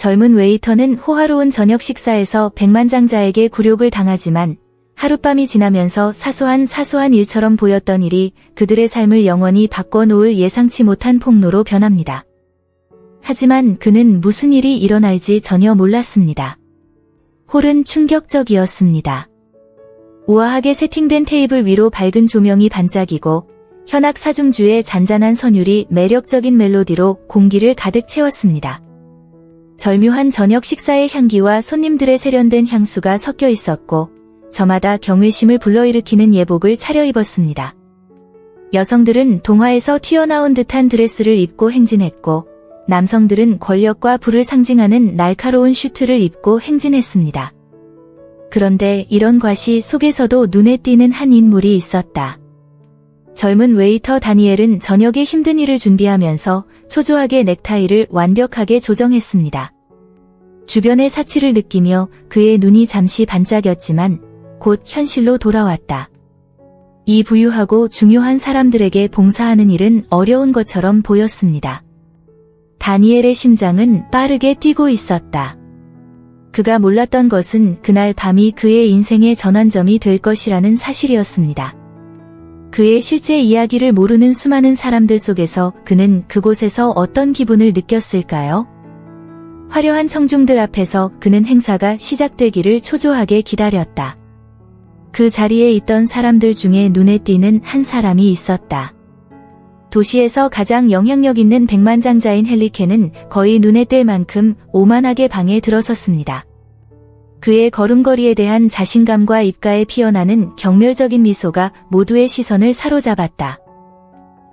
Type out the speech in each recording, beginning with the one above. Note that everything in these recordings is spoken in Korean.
젊은 웨이터는 호화로운 저녁 식사에서 백만장자에게 굴욕을 당하지만 하룻밤이 지나면서 사소한 일처럼 보였던 일이 그들의 삶을 영원히 바꿔놓을 예상치 못한 폭로로 변합니다. 하지만 그는 무슨 일이 일어날지 전혀 몰랐습니다. 홀은 충격적이었습니다. 우아하게 세팅된 테이블 위로 밝은 조명이 반짝이고 현악 사중주의 잔잔한 선율이 매력적인 멜로디로 공기를 가득 채웠습니다. 절묘한 저녁 식사의 향기와 손님들의 세련된 향수가 섞여 있었고 저마다 경외심을 불러일으키는 예복을 차려입었습니다. 여성들은 동화에서 튀어나온 듯한 드레스를 입고 행진했고 남성들은 권력과 부를 상징하는 날카로운 슈트를 입고 행진했습니다. 그런데 이런 과시 속에서도 눈에 띄는 한 인물이 있었다. 젊은 웨이터 다니엘은 저녁에 힘든 일을 준비하면서 초조하게 넥타이를 완벽하게 조정했습니다. 주변의 사치를 느끼며 그의 눈이 잠시 반짝였지만 곧 현실로 돌아왔다. 이 부유하고 중요한 사람들에게 봉사하는 일은 어려운 것처럼 보였습니다. 다니엘의 심장은 빠르게 뛰고 있었다. 그가 몰랐던 것은 그날 밤이 그의 인생의 전환점이 될 것이라는 사실이었습니다. 그의 실제 이야기를 모르는 수많은 사람들 속에서 그는 그곳에서 어떤 기분을 느꼈을까요? 화려한 청중들 앞에서 그는 행사가 시작되기를 초조하게 기다렸다. 그 자리에 있던 사람들 중에 눈에 띄는 한 사람이 있었다. 도시에서 가장 영향력 있는 백만장자인 헨리케는 거의 눈에 띌 만큼 오만하게 방에 들어섰습니다. 그의 걸음걸이에 대한 자신감과 입가에 피어나는 경멸적인 미소가 모두의 시선을 사로잡았다.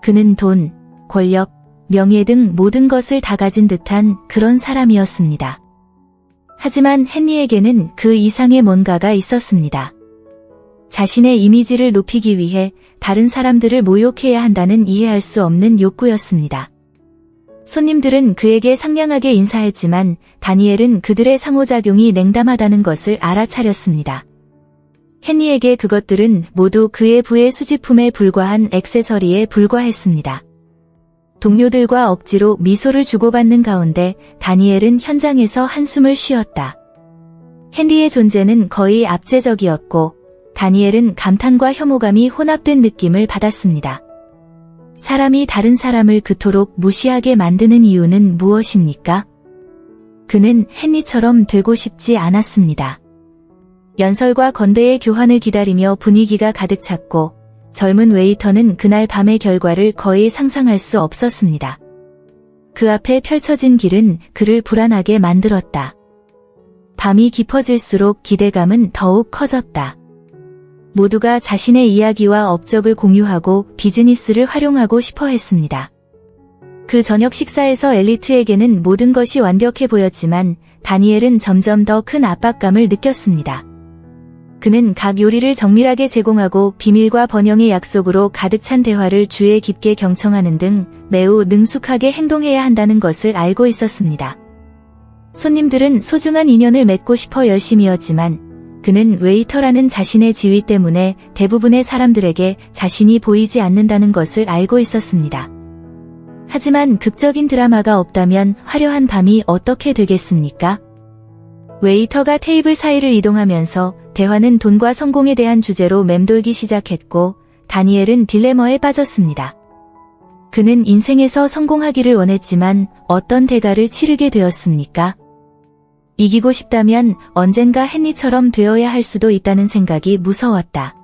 그는 돈, 권력, 명예 등 모든 것을 다 가진 듯한 그런 사람이었습니다. 하지만 헨리에게는 그 이상의 뭔가가 있었습니다. 자신의 이미지를 높이기 위해 다른 사람들을 모욕해야 한다는 이해할 수 없는 욕구였습니다. 손님들은 그에게 상냥하게 인사했지만 다니엘은 그들의 상호작용이 냉담하다는 것을 알아차렸습니다. 헨리에게 그것들은 모두 그의 부의 수집품에 불과한 액세서리에 불과했습니다. 동료들과 억지로 미소를 주고받는 가운데 다니엘은 현장에서 한숨을 쉬었다. 헨리의 존재는 거의 압제적이었고 다니엘은 감탄과 혐오감이 혼합된 느낌을 받았습니다. 사람이 다른 사람을 그토록 무시하게 만드는 이유는 무엇입니까? 그는 헨리처럼 되고 싶지 않았습니다. 연설과 건배의 교환을 기다리며 분위기가 가득 찼고 젊은 웨이터는 그날 밤의 결과를 거의 상상할 수 없었습니다. 그 앞에 펼쳐진 길은 그를 불안하게 만들었다. 밤이 깊어질수록 기대감은 더욱 커졌다. 모두가 자신의 이야기와 업적을 공유하고 비즈니스를 활용하고 싶어 했습니다. 그 저녁 식사에서 엘리트에게는 모든 것이 완벽해 보였지만 다니엘은 점점 더 큰 압박감을 느꼈습니다. 그는 각 요리를 정밀하게 제공하고 비밀과 번영의 약속으로 가득 찬 대화를 주에 깊게 경청하는 등 매우 능숙하게 행동해야 한다는 것을 알고 있었습니다. 손님들은 소중한 인연을 맺고 싶어 열심이었지만 그는 웨이터라는 자신의 지위 때문에 대부분의 사람들에게 자신이 보이지 않는다는 것을 알고 있었습니다. 하지만 극적인 드라마가 없다면 화려한 밤이 어떻게 되겠습니까? 웨이터가 테이블 사이를 이동하면서 대화는 돈과 성공에 대한 주제로 맴돌기 시작했고 다니엘은 딜레마에 빠졌습니다. 그는 인생에서 성공하기를 원했지만 어떤 대가를 치르게 되었습니까? 이기고 싶다면 언젠가 헨리처럼 되어야 할 수도 있다는 생각이 무서웠다.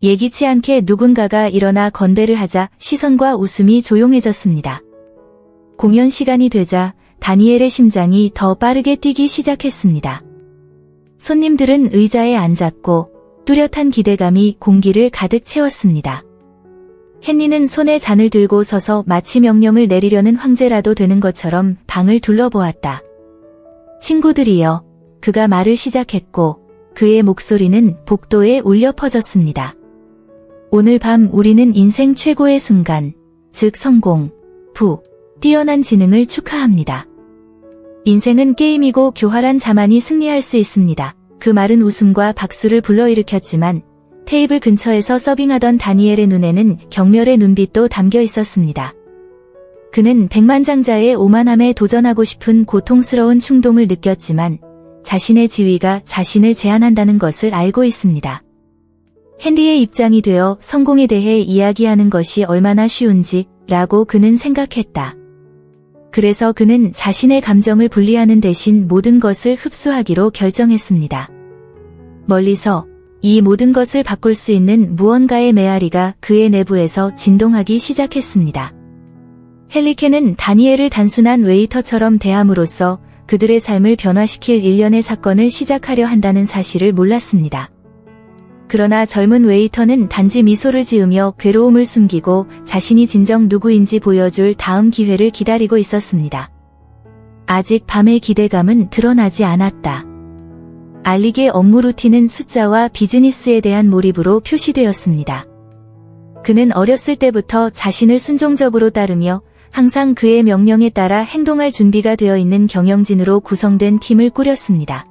예기치 않게 누군가가 일어나 건배를 하자 시선과 웃음이 조용해졌습니다. 공연 시간이 되자 다니엘의 심장이 더 빠르게 뛰기 시작했습니다. 손님들은 의자에 앉았고 뚜렷한 기대감이 공기를 가득 채웠습니다. 헨리는 손에 잔을 들고 서서 마치 명령을 내리려는 황제라도 되는 것처럼 방을 둘러보았다. 친구들이여, 그가 말을 시작했고 그의 목소리는 복도에 울려 퍼졌습니다. 오늘 밤 우리는 인생 최고의 순간, 즉 성공, 뛰어난 지능을 축하합니다. 인생은 게임이고 교활한 자만이 승리할 수 있습니다. 그 말은 웃음과 박수를 불러일으켰지만 테이블 근처에서 서빙하던 다니엘의 눈에는 경멸의 눈빛도 담겨 있었습니다. 그는 백만장자의 오만함에 도전하고 싶은 고통스러운 충동을 느꼈지만 자신의 지위가 자신을 제한한다는 것을 알고 있습니다. 헨리의 입장이 되어 성공에 대해 이야기하는 것이 얼마나 쉬운지 라고 그는 생각했다. 그래서 그는 자신의 감정을 분리하는 대신 모든 것을 흡수하기로 결정했습니다. 멀리서 이 모든 것을 바꿀 수 있는 무언가의 메아리가 그의 내부에서 진동하기 시작했습니다. 헬리케는 다니엘을 단순한 웨이터처럼 대함으로써 그들의 삶을 변화시킬 일련의 사건을 시작하려 한다는 사실을 몰랐습니다. 그러나 젊은 웨이터는 단지 미소를 지으며 괴로움을 숨기고 자신이 진정 누구인지 보여줄 다음 기회를 기다리고 있었습니다. 아직 밤의 기대감은 드러나지 않았다. 알릭의 업무 루틴은 숫자와 비즈니스에 대한 몰입으로 표시되었습니다. 그는 어렸을 때부터 자신을 순종적으로 따르며 항상 그의 명령에 따라 행동할 준비가 되어 있는 경영진으로 구성된 팀을 꾸렸습니다.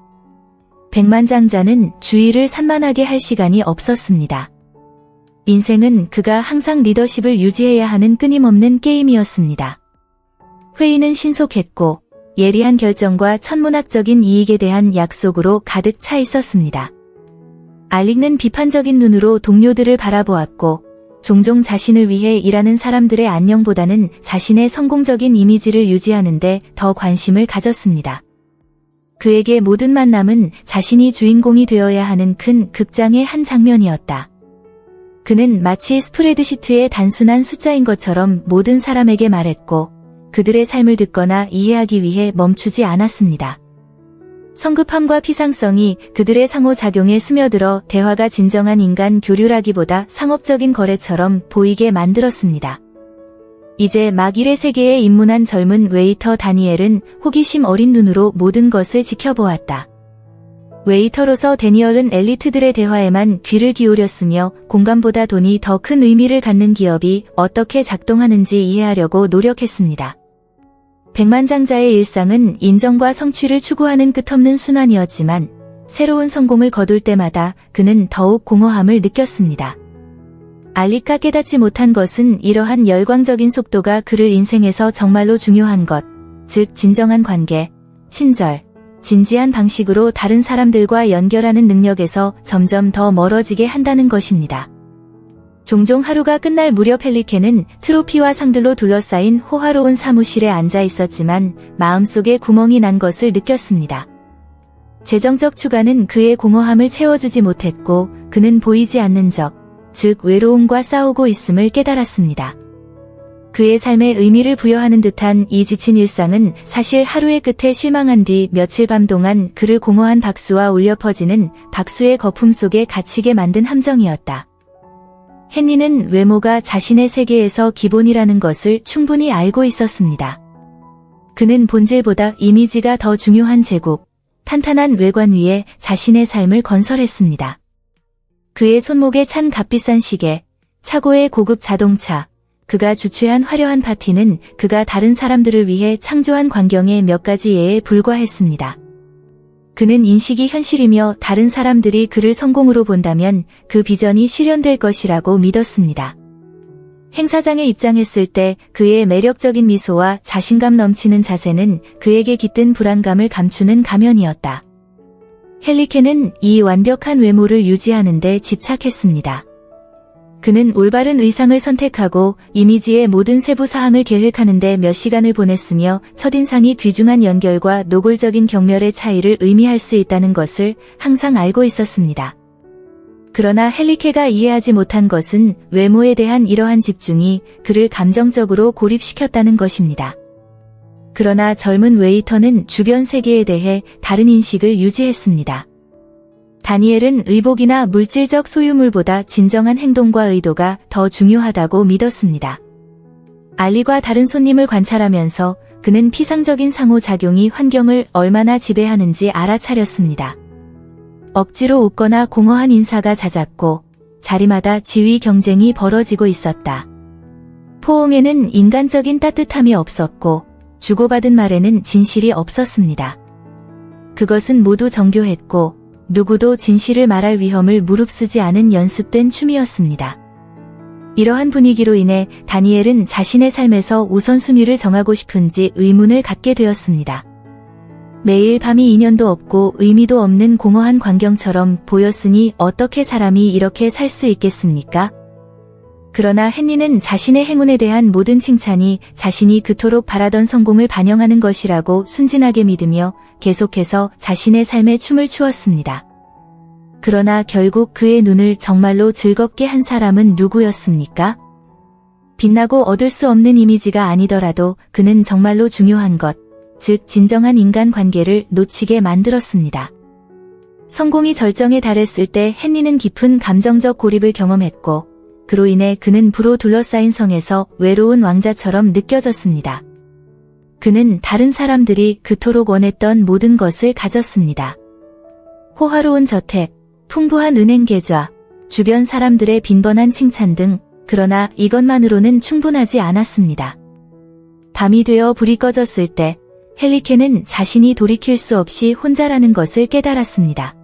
백만장자는 주의를 산만하게 할 시간이 없었습니다. 인생은 그가 항상 리더십을 유지해야 하는 끊임없는 게임이었습니다. 회의는 신속했고 예리한 결정과 천문학적인 이익에 대한 약속으로 가득 차 있었습니다. 알릭은 비판적인 눈으로 동료들을 바라보았고 종종 자신을 위해 일하는 사람들의 안녕보다는 자신의 성공적인 이미지를 유지하는 데 더 관심을 가졌습니다. 그에게 모든 만남은 자신이 주인공이 되어야 하는 큰 극장의 한 장면이었다. 그는 마치 스프레드시트의 단순한 숫자인 것처럼 모든 사람에게 말했고 그들의 삶을 듣거나 이해하기 위해 멈추지 않았습니다. 성급함과 피상성이 그들의 상호작용에 스며들어 대화가 진정한 인간 교류라기보다 상업적인 거래처럼 보이게 만들었습니다. 이제 막 일의 세계에 입문한 젊은 웨이터 다니엘은 호기심 어린 눈으로 모든 것을 지켜보았다. 웨이터로서 데니얼은 엘리트들의 대화에만 귀를 기울였으며 공간보다 돈이 더 큰 의미를 갖는 기업이 어떻게 작동하는지 이해하려고 노력했습니다. 백만장자의 일상은 인정과 성취를 추구하는 끝없는 순환이었지만 새로운 성공을 거둘 때마다 그는 더욱 공허함을 느꼈습니다. 알리가 깨닫지 못한 것은 이러한 열광적인 속도가 그를 인생에서 정말로 중요한 것, 즉 진정한 관계, 친절, 진지한 방식으로 다른 사람들과 연결하는 능력에서 점점 더 멀어지게 한다는 것입니다. 종종 하루가 끝날 무렵 헬리케는 트로피와 상들로 둘러싸인 호화로운 사무실에 앉아 있었지만 마음속에 구멍이 난 것을 느꼈습니다. 재정적 추가는 그의 공허함을 채워주지 못했고 그는 보이지 않는 적, 즉 외로움과 싸우고 있음을 깨달았습니다. 그의 삶에 의미를 부여하는 듯한 이 지친 일상은 사실 하루의 끝에 실망한 뒤 며칠 밤 동안 그를 공허한 박수와 울려 퍼지는 박수의 거품 속에 갇히게 만든 함정이었다. 헨리는 외모가 자신의 세계에서 기본이라는 것을 충분히 알고 있었습니다. 그는 본질보다 이미지가 더 중요한 제국, 탄탄한 외관 위에 자신의 삶을 건설했습니다. 그의 손목에 찬 값비싼 시계, 차고의 고급 자동차, 그가 주최한 화려한 파티는 그가 다른 사람들을 위해 창조한 광경의 몇 가지 예에 불과했습니다. 그는 인식이 현실이며 다른 사람들이 그를 성공으로 본다면 그 비전이 실현될 것이라고 믿었습니다. 행사장에 입장했을 때 그의 매력적인 미소와 자신감 넘치는 자세는 그에게 깃든 불안감을 감추는 가면이었다. 헬리케는 이 완벽한 외모를 유지하는 데 집착했습니다. 그는 올바른 의상을 선택하고 이미지의 모든 세부 사항을 계획하는 데 몇 시간을 보냈으며 첫인상이 귀중한 연결과 노골적인 경멸의 차이를 의미할 수 있다는 것을 항상 알고 있었습니다. 그러나 헬리케가 이해하지 못한 것은 외모에 대한 이러한 집중이 그를 감정적으로 고립시켰다는 것입니다. 그러나 젊은 웨이터는 주변 세계에 대해 다른 인식을 유지했습니다. 다니엘은 의복이나 물질적 소유물보다 진정한 행동과 의도가 더 중요하다고 믿었습니다. 알리와 다른 손님을 관찰하면서 그는 피상적인 상호작용이 환경을 얼마나 지배하는지 알아차렸습니다. 억지로 웃거나 공허한 인사가 잦았고 자리마다 지위 경쟁이 벌어지고 있었다. 포옹에는 인간적인 따뜻함이 없었고 주고받은 말에는 진실이 없었습니다. 그것은 모두 정교했고 누구도 진실을 말할 위험을 무릅쓰지 않은 연습된 춤이었습니다. 이러한 분위기로 인해 다니엘은 자신의 삶에서 우선순위를 정하고 싶은지 의문을 갖게 되었습니다. 매일 밤이 인연도 없고 의미도 없는 공허한 광경처럼 보였으니 어떻게 사람이 이렇게 살 수 있겠습니까? 그러나 헨리는 자신의 행운에 대한 모든 칭찬이 자신이 그토록 바라던 성공을 반영하는 것이라고 순진하게 믿으며 계속해서 자신의 삶에 춤을 추었습니다. 그러나 결국 그의 눈을 정말로 즐겁게 한 사람은 누구였습니까? 빛나고 얻을 수 없는 이미지가 아니더라도 그는 정말로 중요한 것, 즉 진정한 인간관계를 놓치게 만들었습니다. 성공이 절정에 달했을 때 헨리는 깊은 감정적 고립을 경험했고 그로 인해 그는 부로 둘러싸인 성에서 외로운 왕자처럼 느껴졌습니다. 그는 다른 사람들이 그토록 원했던 모든 것을 가졌습니다. 호화로운 저택, 풍부한 은행 계좌, 주변 사람들의 빈번한 칭찬 등 그러나 이것만으로는 충분하지 않았습니다. 밤이 되어 불이 꺼졌을 때 헨리케는 자신이 돌이킬 수 없이 혼자라는 것을 깨달았습니다.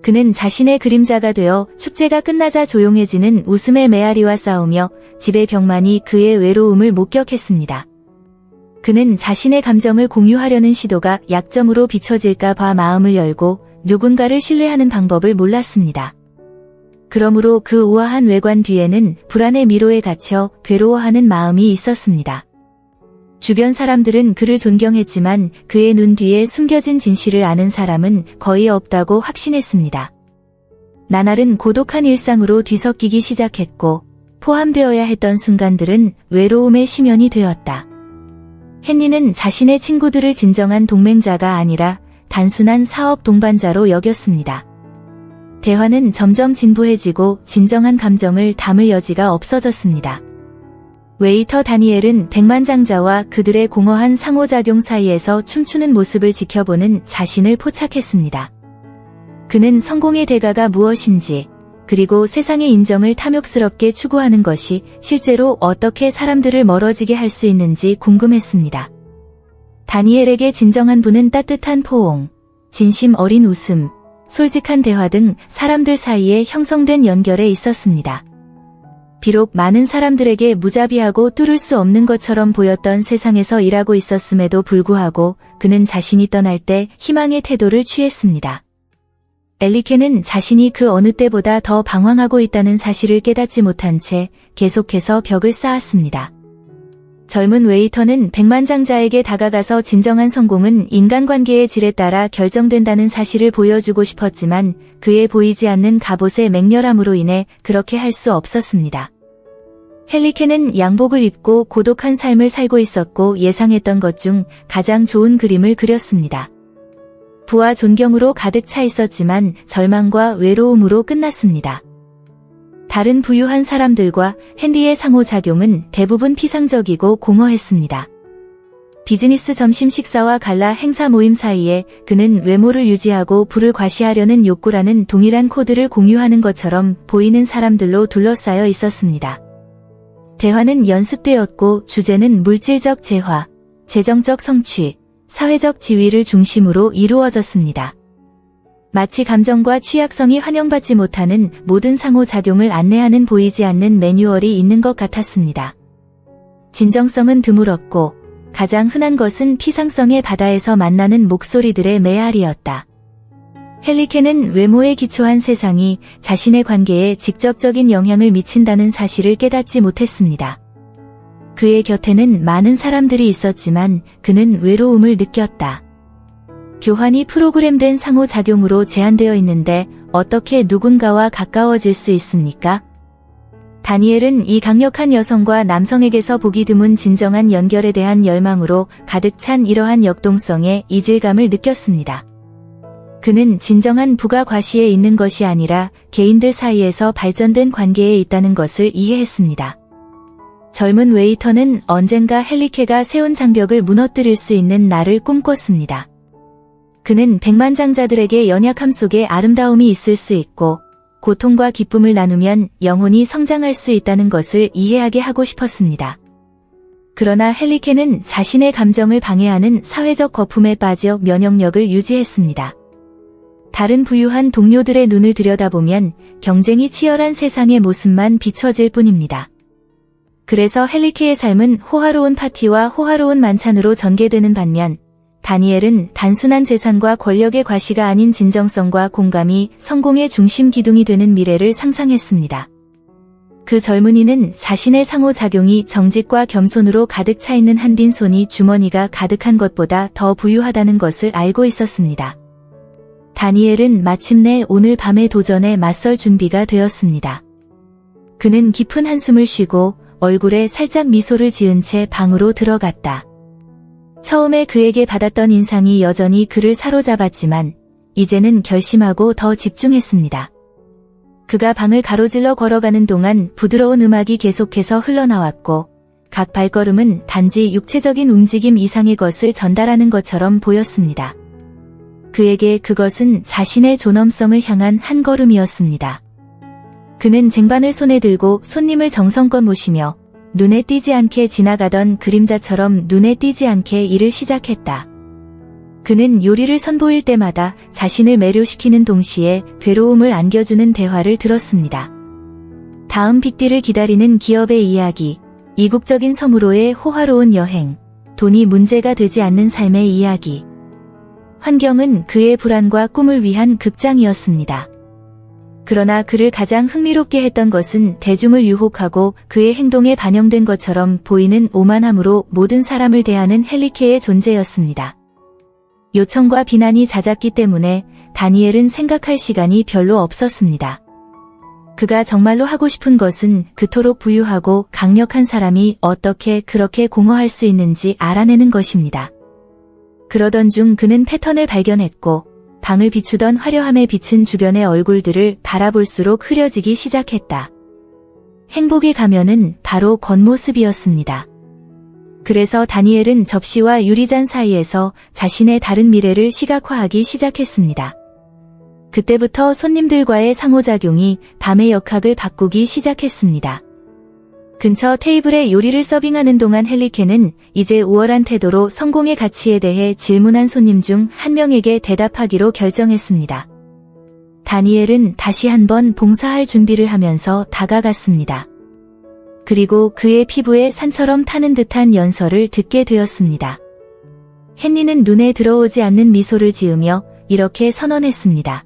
그는 자신의 그림자가 되어 축제가 끝나자 조용해지는 웃음의 메아리와 싸우며 집의 벽만이 그의 외로움을 목격했습니다. 그는 자신의 감정을 공유하려는 시도가 약점으로 비춰질까 봐 마음을 열고 누군가를 신뢰하는 방법을 몰랐습니다. 그러므로 그 우아한 외관 뒤에는 불안의 미로에 갇혀 괴로워하는 마음이 있었습니다. 주변 사람들은 그를 존경했지만 그의 눈 뒤에 숨겨진 진실을 아는 사람은 거의 없다고 확신했습니다. 나날은 고독한 일상으로 뒤섞이기 시작했고 포함되어야 했던 순간들은 외로움의 심연이 되었다. 헨리는 자신의 친구들을 진정한 동맹자가 아니라 단순한 사업 동반자로 여겼습니다. 대화는 점점 진부해지고 진정한 감정을 담을 여지가 없어졌습니다. 웨이터 다니엘은 백만장자와 그들의 공허한 상호작용 사이에서 춤추는 모습을 지켜보는 자신을 포착했습니다. 그는 성공의 대가가 무엇인지, 그리고 세상의 인정을 탐욕스럽게 추구하는 것이 실제로 어떻게 사람들을 멀어지게 할 수 있는지 궁금했습니다. 다니엘에게 진정한 분은 따뜻한 포옹, 진심 어린 웃음, 솔직한 대화 등 사람들 사이에 형성된 연결에 있었습니다. 비록 많은 사람들에게 무자비하고 뚫을 수 없는 것처럼 보였던 세상에서 일하고 있었음에도 불구하고 그는 자신이 떠날 때 희망의 태도를 취했습니다. 엘리케는 자신이 그 어느 때보다 더 방황하고 있다는 사실을 깨닫지 못한 채 계속해서 벽을 쌓았습니다. 젊은 웨이터는 백만장자에게 다가가서 진정한 성공은 인간관계의 질에 따라 결정된다는 사실을 보여주고 싶었지만 그의 보이지 않는 갑옷의 맹렬함으로 인해 그렇게 할 수 없었습니다. 헨리케는 양복을 입고 고독한 삶을 살고 있었고 예상했던 것 중 가장 좋은 그림을 그렸습니다. 부와 존경으로 가득 차 있었지만 절망과 외로움으로 끝났습니다. 다른 부유한 사람들과 헨리의 상호작용은 대부분 피상적이고 공허했습니다. 비즈니스 점심 식사와 갈라 행사 모임 사이에 그는 외모를 유지하고 부를 과시하려는 욕구라는 동일한 코드를 공유하는 것처럼 보이는 사람들로 둘러싸여 있었습니다. 대화는 연습되었고 주제는 물질적 재화, 재정적 성취, 사회적 지위를 중심으로 이루어졌습니다. 마치 감정과 취약성이 환영받지 못하는 모든 상호작용을 안내하는 보이지 않는 매뉴얼이 있는 것 같았습니다. 진정성은 드물었고 가장 흔한 것은 피상성의 바다에서 만나는 목소리들의 메아리였다. 헨리케는 외모에 기초한 세상이 자신의 관계에 직접적인 영향을 미친다는 사실을 깨닫지 못했습니다. 그의 곁에는 많은 사람들이 있었지만 그는 외로움을 느꼈다. 교환이 프로그램된 상호작용으로 제한되어 있는데 어떻게 누군가와 가까워질 수 있습니까? 다니엘은 이 강력한 여성과 남성에게서 보기 드문 진정한 연결에 대한 열망으로 가득 찬 이러한 역동성에 이질감을 느꼈습니다. 그는 진정한 부가 과시에 있는 것이 아니라 개인들 사이에서 발전된 관계에 있다는 것을 이해했습니다. 젊은 웨이터는 언젠가 헨리케가 세운 장벽을 무너뜨릴 수 있는 날을 꿈꿨습니다. 그는 백만장자들에게 연약함 속에 아름다움이 있을 수 있고 고통과 기쁨을 나누면 영혼이 성장할 수 있다는 것을 이해하게 하고 싶었습니다. 그러나 헨리케는 자신의 감정을 방해하는 사회적 거품에 빠져 면역력을 유지했습니다. 다른 부유한 동료들의 눈을 들여다보면 경쟁이 치열한 세상의 모습만 비춰질 뿐입니다. 그래서 헨리케의 삶은 호화로운 파티와 호화로운 만찬으로 전개되는 반면 다니엘은 단순한 재산과 권력의 과시가 아닌 진정성과 공감이 성공의 중심 기둥이 되는 미래를 상상했습니다. 그 젊은이는 자신의 상호작용이 정직과 겸손으로 가득 차 있는 한 빈손이 주머니가 가득한 것보다 더 부유하다는 것을 알고 있었습니다. 다니엘은 마침내 오늘 밤의 도전에 맞설 준비가 되었습니다. 그는 깊은 한숨을 쉬고 얼굴에 살짝 미소를 지은 채 방으로 들어갔다. 처음에 그에게 받았던 인상이 여전히 그를 사로잡았지만 이제는 결심하고 더 집중했습니다. 그가 방을 가로질러 걸어가는 동안 부드러운 음악이 계속해서 흘러나왔고 각 발걸음은 단지 육체적인 움직임 이상의 것을 전달하는 것처럼 보였습니다. 그에게 그것은 자신의 존엄성을 향한 한 걸음이었습니다. 그는 쟁반을 손에 들고 손님을 정성껏 모시며 눈에 띄지 않게 지나가던 그림자처럼 눈에 띄지 않게 일을 시작했다. 그는 요리를 선보일 때마다 자신을 매료시키는 동시에 괴로움을 안겨주는 대화를 들었습니다. 다음 빅딜을 기다리는 기업의 이야기, 이국적인 섬으로의 호화로운 여행, 돈이 문제가 되지 않는 삶의 이야기. 환경은 그의 불안과 꿈을 위한 극장이었습니다. 그러나 그를 가장 흥미롭게 했던 것은 대중을 유혹하고 그의 행동에 반영된 것처럼 보이는 오만함으로 모든 사람을 대하는 헨리케의 존재였습니다. 요청과 비난이 잦았기 때문에 다니엘은 생각할 시간이 별로 없었습니다. 그가 정말로 하고 싶은 것은 그토록 부유하고 강력한 사람이 어떻게 그렇게 공허할 수 있는지 알아내는 것입니다. 그러던 중 그는 패턴을 발견했고 방을 비추던 화려함에 비친 주변의 얼굴들을 바라볼수록 흐려지기 시작했다. 행복의 가면은 바로 겉모습이었습니다. 그래서 다니엘은 접시와 유리잔 사이에서 자신의 다른 미래를 시각화하기 시작했습니다. 그때부터 손님들과의 상호작용이 밤의 역학을 바꾸기 시작했습니다. 근처 테이블에 요리를 서빙하는 동안 헨리케는 이제 우월한 태도로 성공의 가치에 대해 질문한 손님 중 한 명에게 대답하기로 결정했습니다. 다니엘은 다시 한번 봉사할 준비를 하면서 다가갔습니다. 그리고 그의 피부에 산처럼 타는 듯한 연설을 듣게 되었습니다. 헨리는 눈에 들어오지 않는 미소를 지으며 이렇게 선언했습니다.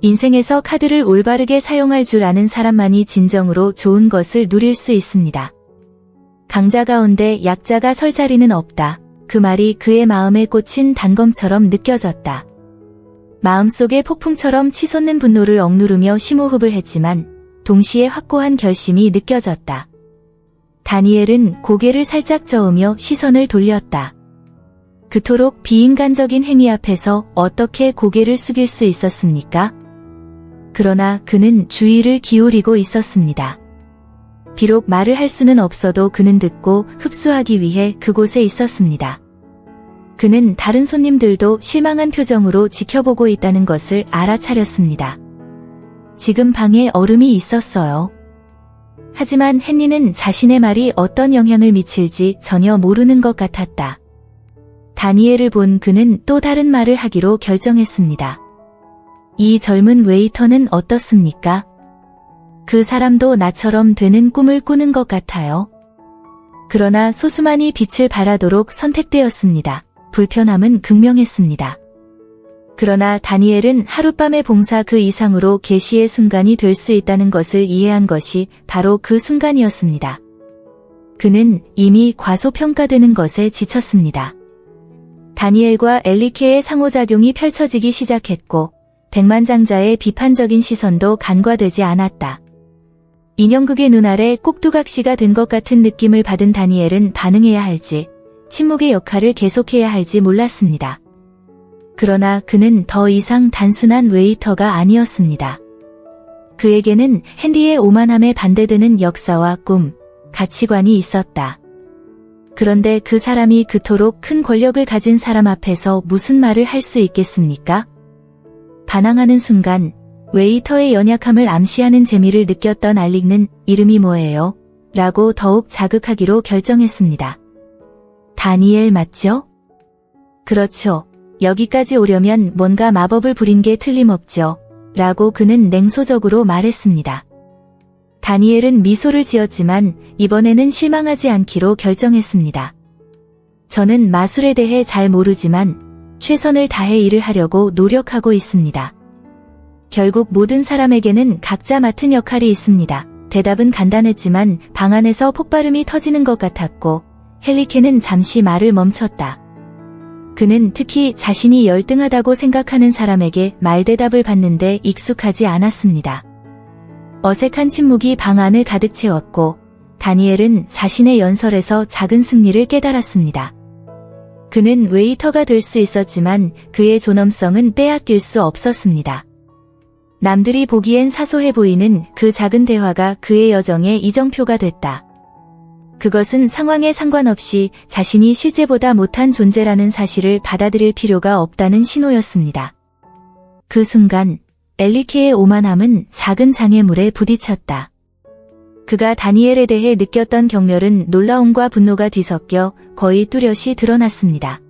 인생에서 카드를 올바르게 사용할 줄 아는 사람만이 진정으로 좋은 것을 누릴 수 있습니다. 강자 가운데 약자가 설 자리는 없다. 그 말이 그의 마음에 꽂힌 단검처럼 느껴졌다. 마음속에 폭풍처럼 치솟는 분노를 억누르며 심호흡을 했지만 동시에 확고한 결심이 느껴졌다. 다니엘은 고개를 살짝 저으며 시선을 돌렸다. 그토록 비인간적인 행위 앞에서 어떻게 고개를 숙일 수 있었습니까? 그러나 그는 주의를 기울이고 있었습니다. 비록 말을 할 수는 없어도 그는 듣고 흡수하기 위해 그곳에 있었습니다. 그는 다른 손님들도 실망한 표정으로 지켜보고 있다는 것을 알아차렸습니다. 지금 방에 얼음이 있었어요. 하지만 헨리는 자신의 말이 어떤 영향을 미칠지 전혀 모르는 것 같았다. 다니엘을 본 그는 또 다른 말을 하기로 결정했습니다. 이 젊은 웨이터는 어떻습니까? 그 사람도 나처럼 되는 꿈을 꾸는 것 같아요. 그러나 소수만이 빛을 발하도록 선택되었습니다. 불편함은 극명했습니다. 그러나 다니엘은 하룻밤의 봉사 그 이상으로 계시의 순간이 될 수 있다는 것을 이해한 것이 바로 그 순간이었습니다. 그는 이미 과소평가되는 것에 지쳤습니다. 다니엘과 엘리케의 상호작용이 펼쳐지기 시작했고 백만장자의 비판적인 시선도 간과되지 않았다. 인형극의 눈 아래 꼭두각시가 된 것 같은 느낌을 받은 다니엘은 반응해야 할지 침묵의 역할을 계속해야 할지 몰랐습니다. 그러나 그는 더 이상 단순한 웨이터가 아니었습니다. 그에게는 헨리의 오만함에 반대되는 역사와 꿈, 가치관이 있었다. 그런데 그 사람이 그토록 큰 권력을 가진 사람 앞에서 무슨 말을 할 수 있겠습니까? 반항하는 순간 웨이터의 연약함을 암시하는 재미를 느꼈던 알릭는 이름이 뭐예요? 라고 더욱 자극하기로 결정했습니다. 다니엘 맞죠? 그렇죠. 여기까지 오려면 뭔가 마법을 부린 게 틀림없죠. 라고 그는 냉소적으로 말했습니다. 다니엘은 미소를 지었지만 이번에는 실망하지 않기로 결정했습니다. 저는 마술에 대해 잘 모르지만 최선을 다해 일을 하려고 노력하고 있습니다. 결국 모든 사람에게는 각자 맡은 역할이 있습니다. 대답은 간단했지만 방 안에서 폭발음이 터지는 것 같았고 헬리케는 잠시 말을 멈췄다. 그는 특히 자신이 열등하다고 생각하는 사람에게 말대답을 받는데 익숙하지 않았습니다. 어색한 침묵이 방 안을 가득 채웠고 다니엘은 자신의 연설에서 작은 승리를 깨달았습니다. 그는 웨이터가 될 수 있었지만 그의 존엄성은 빼앗길 수 없었습니다. 남들이 보기엔 사소해 보이는 그 작은 대화가 그의 여정의 이정표가 됐다. 그것은 상황에 상관없이 자신이 실제보다 못한 존재라는 사실을 받아들일 필요가 없다는 신호였습니다. 그 순간 엘리케의 오만함은 작은 장애물에 부딪혔다. 그가 다니엘에 대해 느꼈던 경멸은 놀라움과 분노가 뒤섞여 거의 뚜렷이 드러났습니다.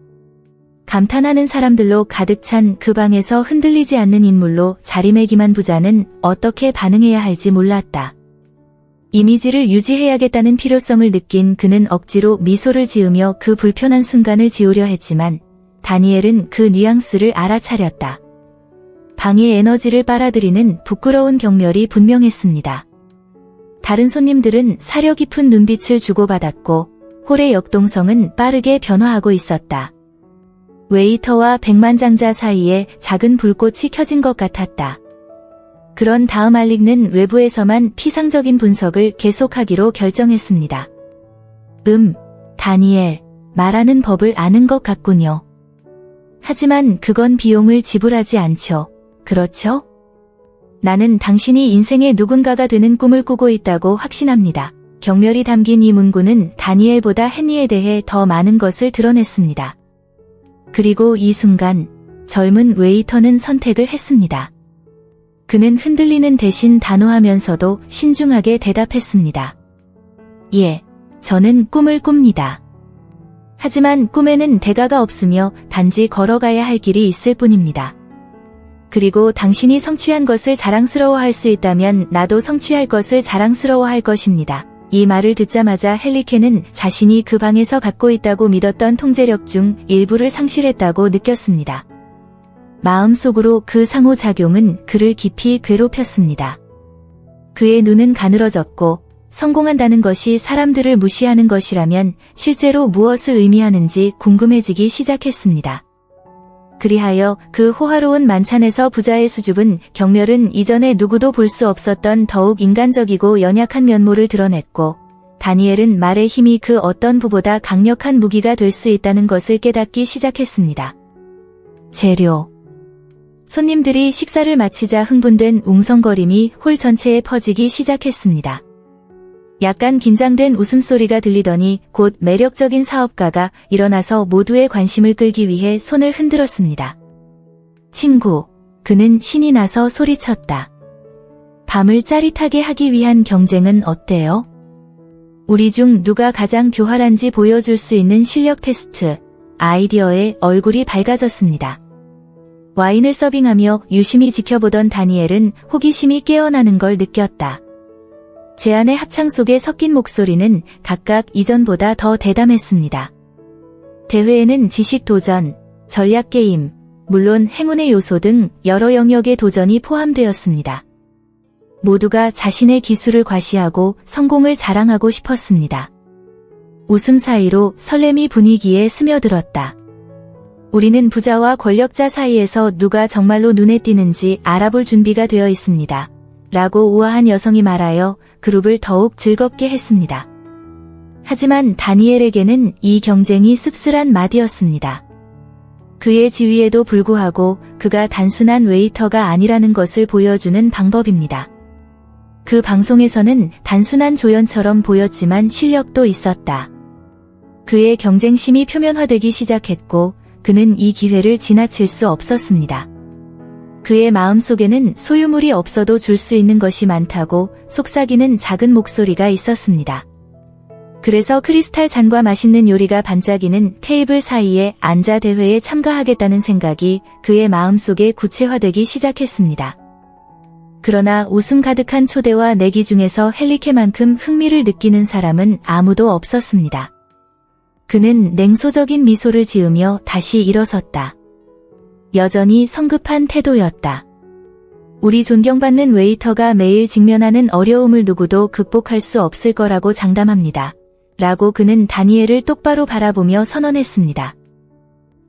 감탄하는 사람들로 가득 찬 그 방에서 흔들리지 않는 인물로 자리매김한 부자는 어떻게 반응해야 할지 몰랐다. 이미지를 유지해야겠다는 필요성을 느낀 그는 억지로 미소를 지으며 그 불편한 순간을 지우려 했지만 다니엘은 그 뉘앙스를 알아차렸다. 방의 에너지를 빨아들이는 부끄러운 경멸이 분명했습니다. 다른 손님들은 사려 깊은 눈빛을 주고받았고 홀의 역동성은 빠르게 변화하고 있었다. 웨이터와 백만장자 사이에 작은 불꽃이 켜진 것 같았다. 그런 다음 알릭는 외부에서만 피상적인 분석을 계속하기로 결정했습니다. 다니엘, 말하는 법을 아는 것 같군요. 하지만 그건 비용을 지불하지 않죠. 그렇죠? 나는 당신이 인생의 누군가가 되는 꿈을 꾸고 있다고 확신합니다. 경멸이 담긴 이 문구는 다니엘보다 헨리에 대해 더 많은 것을 드러냈습니다. 그리고 이 순간 젊은 웨이터는 선택을 했습니다. 그는 흔들리는 대신 단호하면서도 신중하게 대답했습니다. 예, 저는 꿈을 꿉니다. 하지만 꿈에는 대가가 없으며 단지 걸어가야 할 길이 있을 뿐입니다. 그리고 당신이 성취한 것을 자랑스러워할 수 있다면 나도 성취할 것을 자랑스러워할 것입니다. 이 말을 듣자마자 헬리케는 자신이 그 방에서 갖고 있다고 믿었던 통제력 중 일부를 상실했다고 느꼈습니다. 마음속으로 그 상호작용은 그를 깊이 괴롭혔습니다. 그의 눈은 가늘어졌고 성공한다는 것이 사람들을 무시하는 것이라면 실제로 무엇을 의미하는지 궁금해지기 시작했습니다. 그리하여 그 호화로운 만찬에서 부자의 수줍은 경멸은 이전에 누구도 볼 수 없었던 더욱 인간적이고 연약한 면모를 드러냈고 다니엘은 말의 힘이 그 어떤 부보다 강력한 무기가 될 수 있다는 것을 깨닫기 시작했습니다. 재료. 손님들이 식사를 마치자 흥분된 웅성거림이 홀 전체에 퍼지기 시작했습니다. 약간 긴장된 웃음소리가 들리더니 곧 매력적인 사업가가 일어나서 모두의 관심을 끌기 위해 손을 흔들었습니다. 친구, 그는 신이 나서 소리쳤다. 밤을 짜릿하게 하기 위한 경쟁은 어때요? 우리 중 누가 가장 교활한지 보여줄 수 있는 실력 테스트. 아이디어에 얼굴이 밝아졌습니다. 와인을 서빙하며 유심히 지켜보던 다니엘은 호기심이 깨어나는 걸 느꼈다. 제안의 합창 속에 섞인 목소리는 각각 이전보다 더 대담했습니다. 대회에는 지식 도전, 전략 게임, 물론 행운의 요소 등 여러 영역의 도전이 포함되었습니다. 모두가 자신의 기술을 과시하고 성공을 자랑하고 싶었습니다. 웃음 사이로 설렘이 분위기에 스며들었다. 우리는 부자와 권력자 사이에서 누가 정말로 눈에 띄는지 알아볼 준비가 되어 있습니다. 라고 우아한 여성이 말하여 그룹을 더욱 즐겁게 했습니다. 하지만 다니엘에게는 이 경쟁이 씁쓸한 마디였습니다. 그의 지위에도 불구하고 그가 단순한 웨이터가 아니라는 것을 보여주는 방법입니다. 그 방송에서는 단순한 조연처럼 보였지만 실력도 있었다. 그의 경쟁심이 표면화되기 시작했고 그는 이 기회를 지나칠 수 없었습니다. 그의 마음속에는 소유물이 없어도 줄 수 있는 것이 많다고 속삭이는 작은 목소리가 있었습니다. 그래서 크리스탈 잔과 맛있는 요리가 반짝이는 테이블 사이에 앉아 대회에 참가하겠다는 생각이 그의 마음속에 구체화되기 시작했습니다. 그러나 웃음 가득한 초대와 내기 중에서 헨리케만큼 흥미를 느끼는 사람은 아무도 없었습니다. 그는 냉소적인 미소를 지으며 다시 일어섰다. 여전히 성급한 태도였다. 우리 존경받는 웨이터가 매일 직면하는 어려움을 누구도 극복할 수 없을 거라고 장담합니다. 라고 그는 다니엘을 똑바로 바라보며 선언했습니다.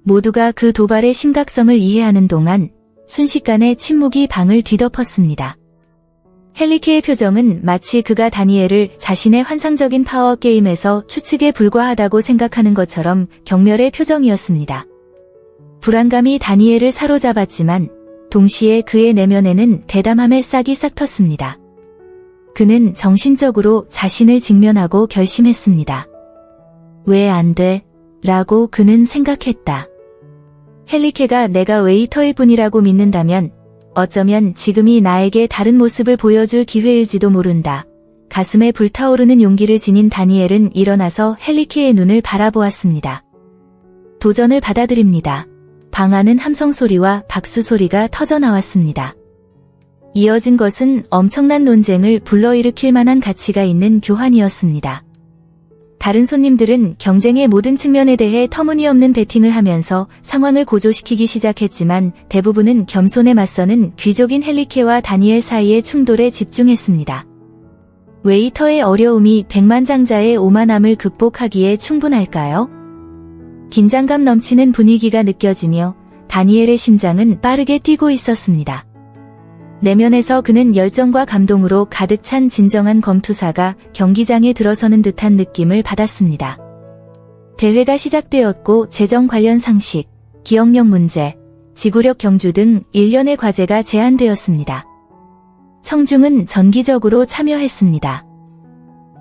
모두가 그 도발의 심각성을 이해하는 동안 순식간에 침묵이 방을 뒤덮었습니다. 헨리케의 표정은 마치 그가 다니엘을 자신의 환상적인 파워 게임에서 추측에 불과하다고 생각하는 것처럼 경멸의 표정이었습니다. 불안감이 다니엘을 사로잡았지만 동시에 그의 내면에는 대담함의 싹이 싹 텄습니다. 그는 정신적으로 자신을 직면하고 결심했습니다. 왜 안 돼? 라고 그는 생각했다. 헨리케가 내가 웨이터일 뿐이라고 믿는다면 어쩌면 지금이 나에게 다른 모습을 보여줄 기회일지도 모른다. 가슴에 불타오르는 용기를 지닌 다니엘은 일어나서 헨리케의 눈을 바라보았습니다. 도전을 받아들입니다. 방하는 함성 소리와 박수 소리가 터져나왔습니다. 이어진 것은 엄청난 논쟁을 불러일으킬 만한 가치가 있는 교환이었습니다. 다른 손님들은 경쟁의 모든 측면에 대해 터무니없는 배팅을 하면서 상황을 고조시키기 시작했지만 대부분은 겸손에 맞서는 귀족인 헨리케와 다니엘 사이의 충돌에 집중했습니다. 웨이터의 어려움이 백만장자의 오만함을 극복하기에 충분할까요? 긴장감 넘치는 분위기가 느껴지며 다니엘의 심장은 빠르게 뛰고 있었습니다. 내면에서 그는 열정과 감동으로 가득 찬 진정한 검투사가 경기장에 들어서는 듯한 느낌을 받았습니다. 대회가 시작되었고 재정 관련 상식, 기억력 문제, 지구력 경주 등 일련의 과제가 제안되었습니다. 청중은 전기적으로 참여했습니다.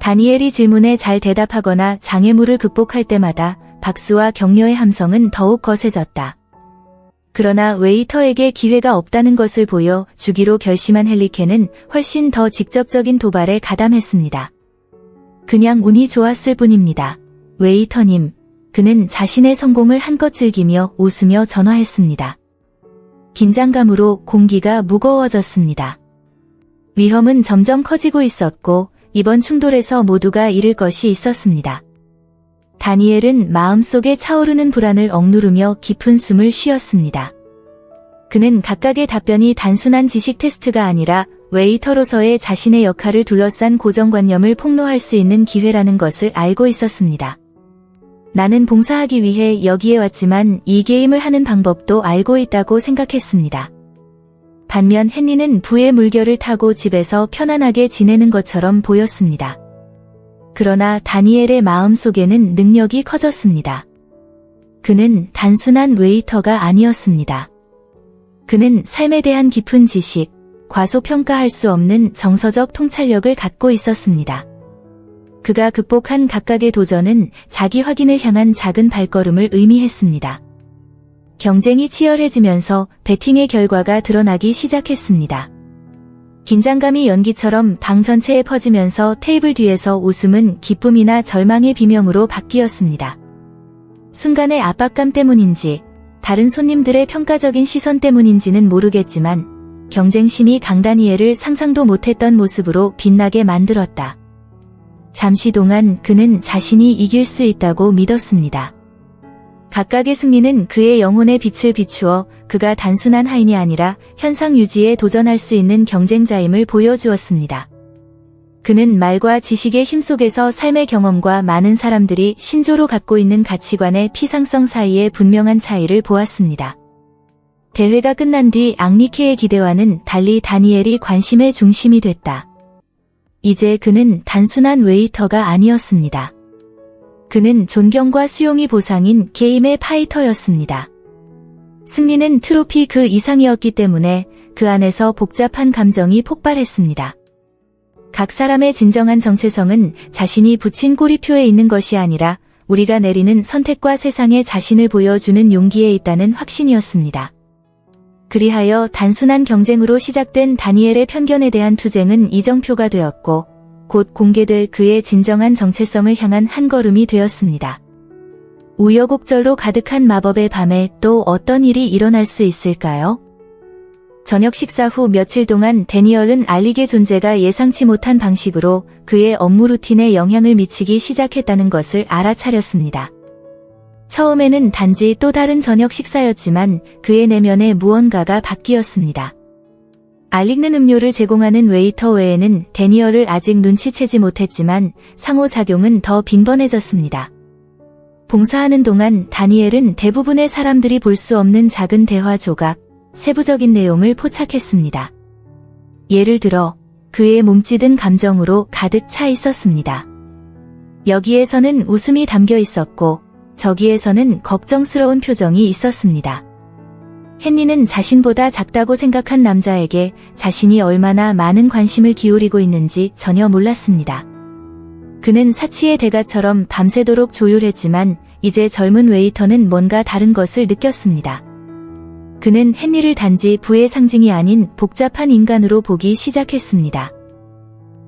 다니엘이 질문에 잘 대답하거나 장애물을 극복할 때마다 박수와 격려의 함성은 더욱 거세졌다. 그러나 웨이터에게 기회가 없다는 것을 보여 주기로 결심한 헨리케는 훨씬 더 직접적인 도발에 가담했습니다. 그냥 운이 좋았을 뿐입니다. 웨이터님, 그는 자신의 성공을 한껏 즐기며 웃으며 전화했습니다. 긴장감으로 공기가 무거워졌습니다. 위험은 점점 커지고 있었고 이번 충돌에서 모두가 잃을 것이 있었습니다. 다니엘은 마음속에 차오르는 불안을 억누르며 깊은 숨을 쉬었습니다. 그는 각각의 답변이 단순한 지식 테스트가 아니라 웨이터로서의 자신의 역할을 둘러싼 고정관념을 폭로할 수 있는 기회라는 것을 알고 있었습니다. 나는 봉사하기 위해 여기에 왔지만 이 게임을 하는 방법도 알고 있다고 생각했습니다. 반면 헨리는 부의 물결을 타고 집에서 편안하게 지내는 것처럼 보였습니다. 그러나 다니엘의 마음속에는 능력이 커졌습니다. 그는 단순한 웨이터가 아니었습니다. 그는 삶에 대한 깊은 지식, 과소평가할 수 없는 정서적 통찰력을 갖고 있었습니다. 그가 극복한 각각의 도전은 자기 확인을 향한 작은 발걸음을 의미했습니다. 경쟁이 치열해지면서 배팅의 결과가 드러나기 시작했습니다. 긴장감이 연기처럼 방 전체에 퍼지면서 테이블 뒤에서 웃음은 기쁨이나 절망의 비명으로 바뀌었습니다. 순간의 압박감 때문인지, 다른 손님들의 평가적인 시선 때문인지는 모르겠지만 경쟁심이 강다니엘을 상상도 못했던 모습으로 빛나게 만들었다. 잠시 동안 그는 자신이 이길 수 있다고 믿었습니다. 각각의 승리는 그의 영혼의 빛을 비추어 그가 단순한 하인이 아니라 현상 유지에 도전할 수 있는 경쟁자임을 보여주었습니다. 그는 말과 지식의 힘 속에서 삶의 경험과 많은 사람들이 신조로 갖고 있는 가치관의 피상성 사이에 분명한 차이를 보았습니다. 대회가 끝난 뒤 앙리케의 기대와는 달리 다니엘이 관심의 중심이 됐다. 이제 그는 단순한 웨이터가 아니었습니다. 그는 존경과 수용이 보상인 게임의 파이터였습니다. 승리는 트로피 그 이상이었기 때문에 그 안에서 복잡한 감정이 폭발했습니다. 각 사람의 진정한 정체성은 자신이 붙인 꼬리표에 있는 것이 아니라 우리가 내리는 선택과 세상에 자신을 보여주는 용기에 있다는 확신이었습니다. 그리하여 단순한 경쟁으로 시작된 다니엘의 편견에 대한 투쟁은 이정표가 되었고 곧 공개될 그의 진정한 정체성을 향한 한 걸음이 되었습니다. 우여곡절로 가득한 마법의 밤에 또 어떤 일이 일어날 수 있을까요? 저녁 식사 후 며칠 동안 데니얼은 알릭의 존재가 예상치 못한 방식으로 그의 업무 루틴에 영향을 미치기 시작했다는 것을 알아차렸습니다. 처음에는 단지 또 다른 저녁 식사였지만 그의 내면에 무언가가 바뀌었습니다. 알릭는 음료를 제공하는 웨이터 외에는 데니얼을 아직 눈치채지 못했지만 상호작용은 더 빈번해졌습니다. 봉사하는 동안 다니엘은 대부분의 사람들이 볼 수 없는 작은 대화 조각, 세부적인 내용을 포착했습니다. 예를 들어 그의 몸짓은 감정으로 가득 차 있었습니다. 여기에서는 웃음이 담겨 있었고 저기에서는 걱정스러운 표정이 있었습니다. 헨리는 자신보다 작다고 생각한 남자에게 자신이 얼마나 많은 관심을 기울이고 있는지 전혀 몰랐습니다. 그는 사치의 대가처럼 밤새도록 조율했지만 이제 젊은 웨이터는 뭔가 다른 것을 느꼈습니다. 그는 헨리를 단지 부의 상징이 아닌 복잡한 인간으로 보기 시작했습니다.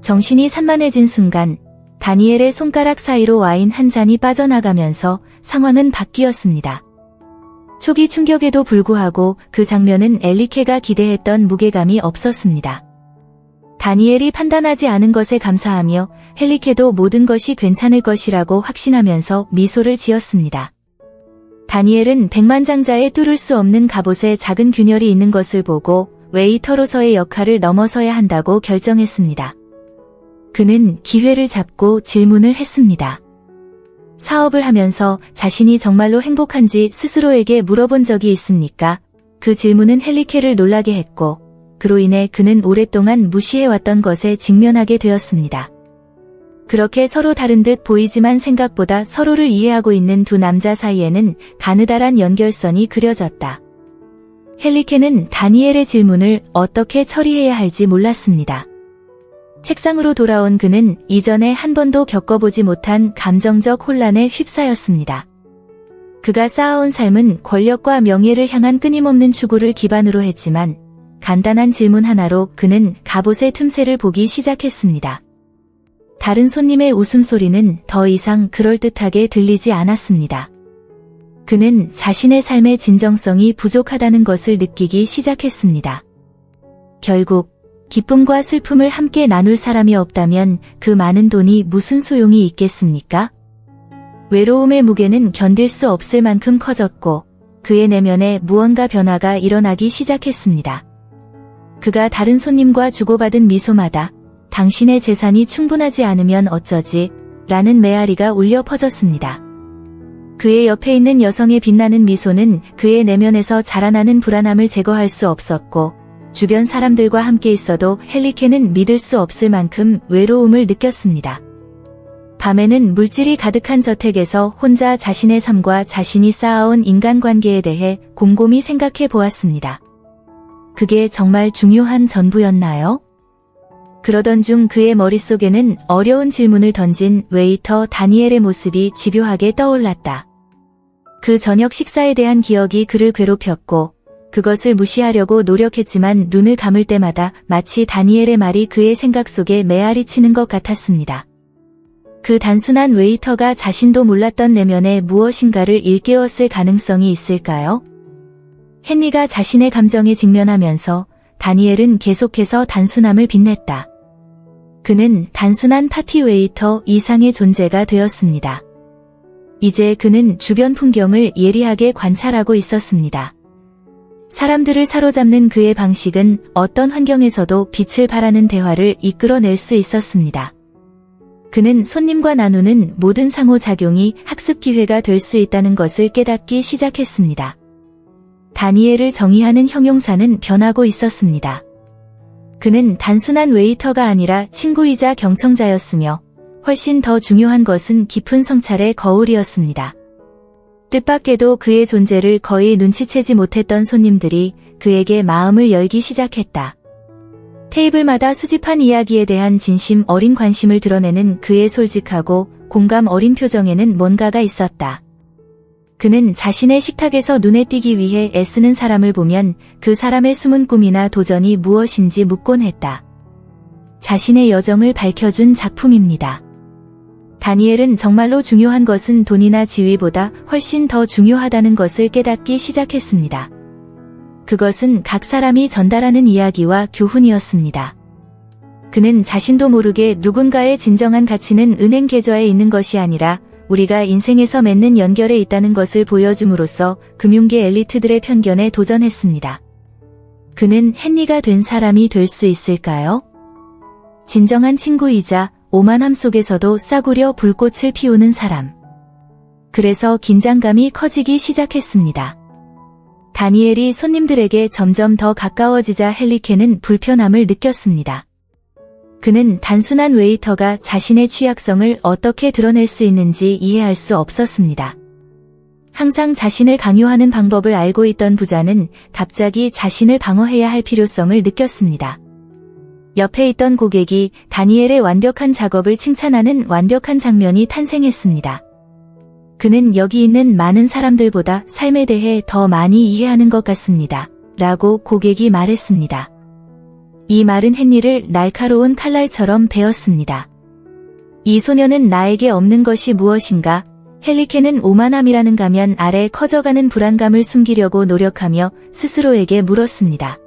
정신이 산만해진 순간 다니엘의 손가락 사이로 와인 한 잔이 빠져나가면서 상황은 바뀌었습니다. 초기 충격에도 불구하고 그 장면은 엘리케가 기대했던 무게감이 없었습니다. 다니엘이 판단하지 않은 것에 감사하며 헬리케도 모든 것이 괜찮을 것이라고 확신하면서 미소를 지었습니다. 다니엘은 백만장자에 뚫을 수 없는 갑옷에 작은 균열이 있는 것을 보고 웨이터로서의 역할을 넘어서야 한다고 결정했습니다. 그는 기회를 잡고 질문을 했습니다. 사업을 하면서 자신이 정말로 행복한지 스스로에게 물어본 적이 있습니까? 그 질문은 헬리케를 놀라게 했고 그로 인해 그는 오랫동안 무시해왔던 것에 직면하게 되었습니다. 그렇게 서로 다른 듯 보이지만 생각보다 서로를 이해하고 있는 두 남자 사이에는 가느다란 연결선이 그려졌다. 헬리케는 다니엘의 질문을 어떻게 처리해야 할지 몰랐습니다. 책상으로 돌아온 그는 이전에 한 번도 겪어보지 못한 감정적 혼란에 휩싸였습니다. 그가 쌓아온 삶은 권력과 명예를 향한 끊임없는 추구를 기반으로 했지만 간단한 질문 하나로 그는 갑옷의 틈새를 보기 시작했습니다. 다른 손님의 웃음소리는 더 이상 그럴듯하게 들리지 않았습니다. 그는 자신의 삶의 진정성이 부족하다는 것을 느끼기 시작했습니다. 결국 기쁨과 슬픔을 함께 나눌 사람이 없다면 그 많은 돈이 무슨 소용이 있겠습니까? 외로움의 무게는 견딜 수 없을 만큼 커졌고 그의 내면에 무언가 변화가 일어나기 시작했습니다. 그가 다른 손님과 주고받은 미소마다 당신의 재산이 충분하지 않으면 어쩌지? 라는 메아리가 울려 퍼졌습니다. 그의 옆에 있는 여성의 빛나는 미소는 그의 내면에서 자라나는 불안함을 제거할 수 없었고 주변 사람들과 함께 있어도 헬리케는 믿을 수 없을 만큼 외로움을 느꼈습니다. 밤에는 물질이 가득한 저택에서 혼자 자신의 삶과 자신이 쌓아온 인간관계에 대해 곰곰이 생각해 보았습니다. 그게 정말 중요한 전부였나요? 그러던 중 그의 머릿속에는 어려운 질문을 던진 웨이터 다니엘의 모습이 집요하게 떠올랐다. 그 저녁 식사에 대한 기억이 그를 괴롭혔고 그것을 무시하려고 노력했지만 눈을 감을 때마다 마치 다니엘의 말이 그의 생각 속에 메아리 치는 것 같았습니다. 그 단순한 웨이터가 자신도 몰랐던 내면에 무엇인가를 일깨웠을 가능성이 있을까요? 헨리가 자신의 감정에 직면하면서 다니엘은 계속해서 단순함을 빛냈다. 그는 단순한 파티 웨이터 이상의 존재가 되었습니다. 이제 그는 주변 풍경을 예리하게 관찰하고 있었습니다. 사람들을 사로잡는 그의 방식은 어떤 환경에서도 빛을 발하는 대화를 이끌어낼 수 있었습니다. 그는 손님과 나누는 모든 상호작용이 학습 기회가 될 수 있다는 것을 깨닫기 시작했습니다. 다니엘을 정의하는 형용사는 변하고 있었습니다. 그는 단순한 웨이터가 아니라 친구이자 경청자였으며 훨씬 더 중요한 것은 깊은 성찰의 거울이었습니다. 뜻밖에도 그의 존재를 거의 눈치채지 못했던 손님들이 그에게 마음을 열기 시작했다. 테이블마다 수집한 이야기에 대한 진심 어린 관심을 드러내는 그의 솔직하고 공감 어린 표정에는 뭔가가 있었다. 그는 자신의 식탁에서 눈에 띄기 위해 애쓰는 사람을 보면 그 사람의 숨은 꿈이나 도전이 무엇인지 묻곤 했다. 자신의 여정을 밝혀준 작품입니다. 다니엘은 정말로 중요한 것은 돈이나 지위보다 훨씬 더 중요하다는 것을 깨닫기 시작했습니다. 그것은 각 사람이 전달하는 이야기와 교훈이었습니다. 그는 자신도 모르게 누군가의 진정한 가치는 은행 계좌에 있는 것이 아니라 우리가 인생에서 맺는 연결에 있다는 것을 보여줌으로써 금융계 엘리트들의 편견에 도전했습니다. 그는 헨리가 된 사람이 될 수 있을까요? 진정한 친구이자 오만함 속에서도 싸구려 불꽃을 피우는 사람. 그래서 긴장감이 커지기 시작했습니다. 다니엘이 손님들에게 점점 더 가까워지자 헨리케는 불편함을 느꼈습니다. 그는 단순한 웨이터가 자신의 취약성을 어떻게 드러낼 수 있는지 이해할 수 없었습니다. 항상 자신을 강요하는 방법을 알고 있던 부자는 갑자기 자신을 방어해야 할 필요성을 느꼈습니다. 옆에 있던 고객이 다니엘의 완벽한 작업을 칭찬하는 완벽한 장면이 탄생했습니다. 그는 여기 있는 많은 사람들보다 삶에 대해 더 많이 이해하는 것 같습니다. 라고 고객이 말했습니다. 이 말은 헨리를 날카로운 칼날처럼 베었습니다. 이 소녀는 나에게 없는 것이 무엇인가? 헨리케는 오만함이라는 가면 아래 커져가는 불안감을 숨기려고 노력하며 스스로에게 물었습니다.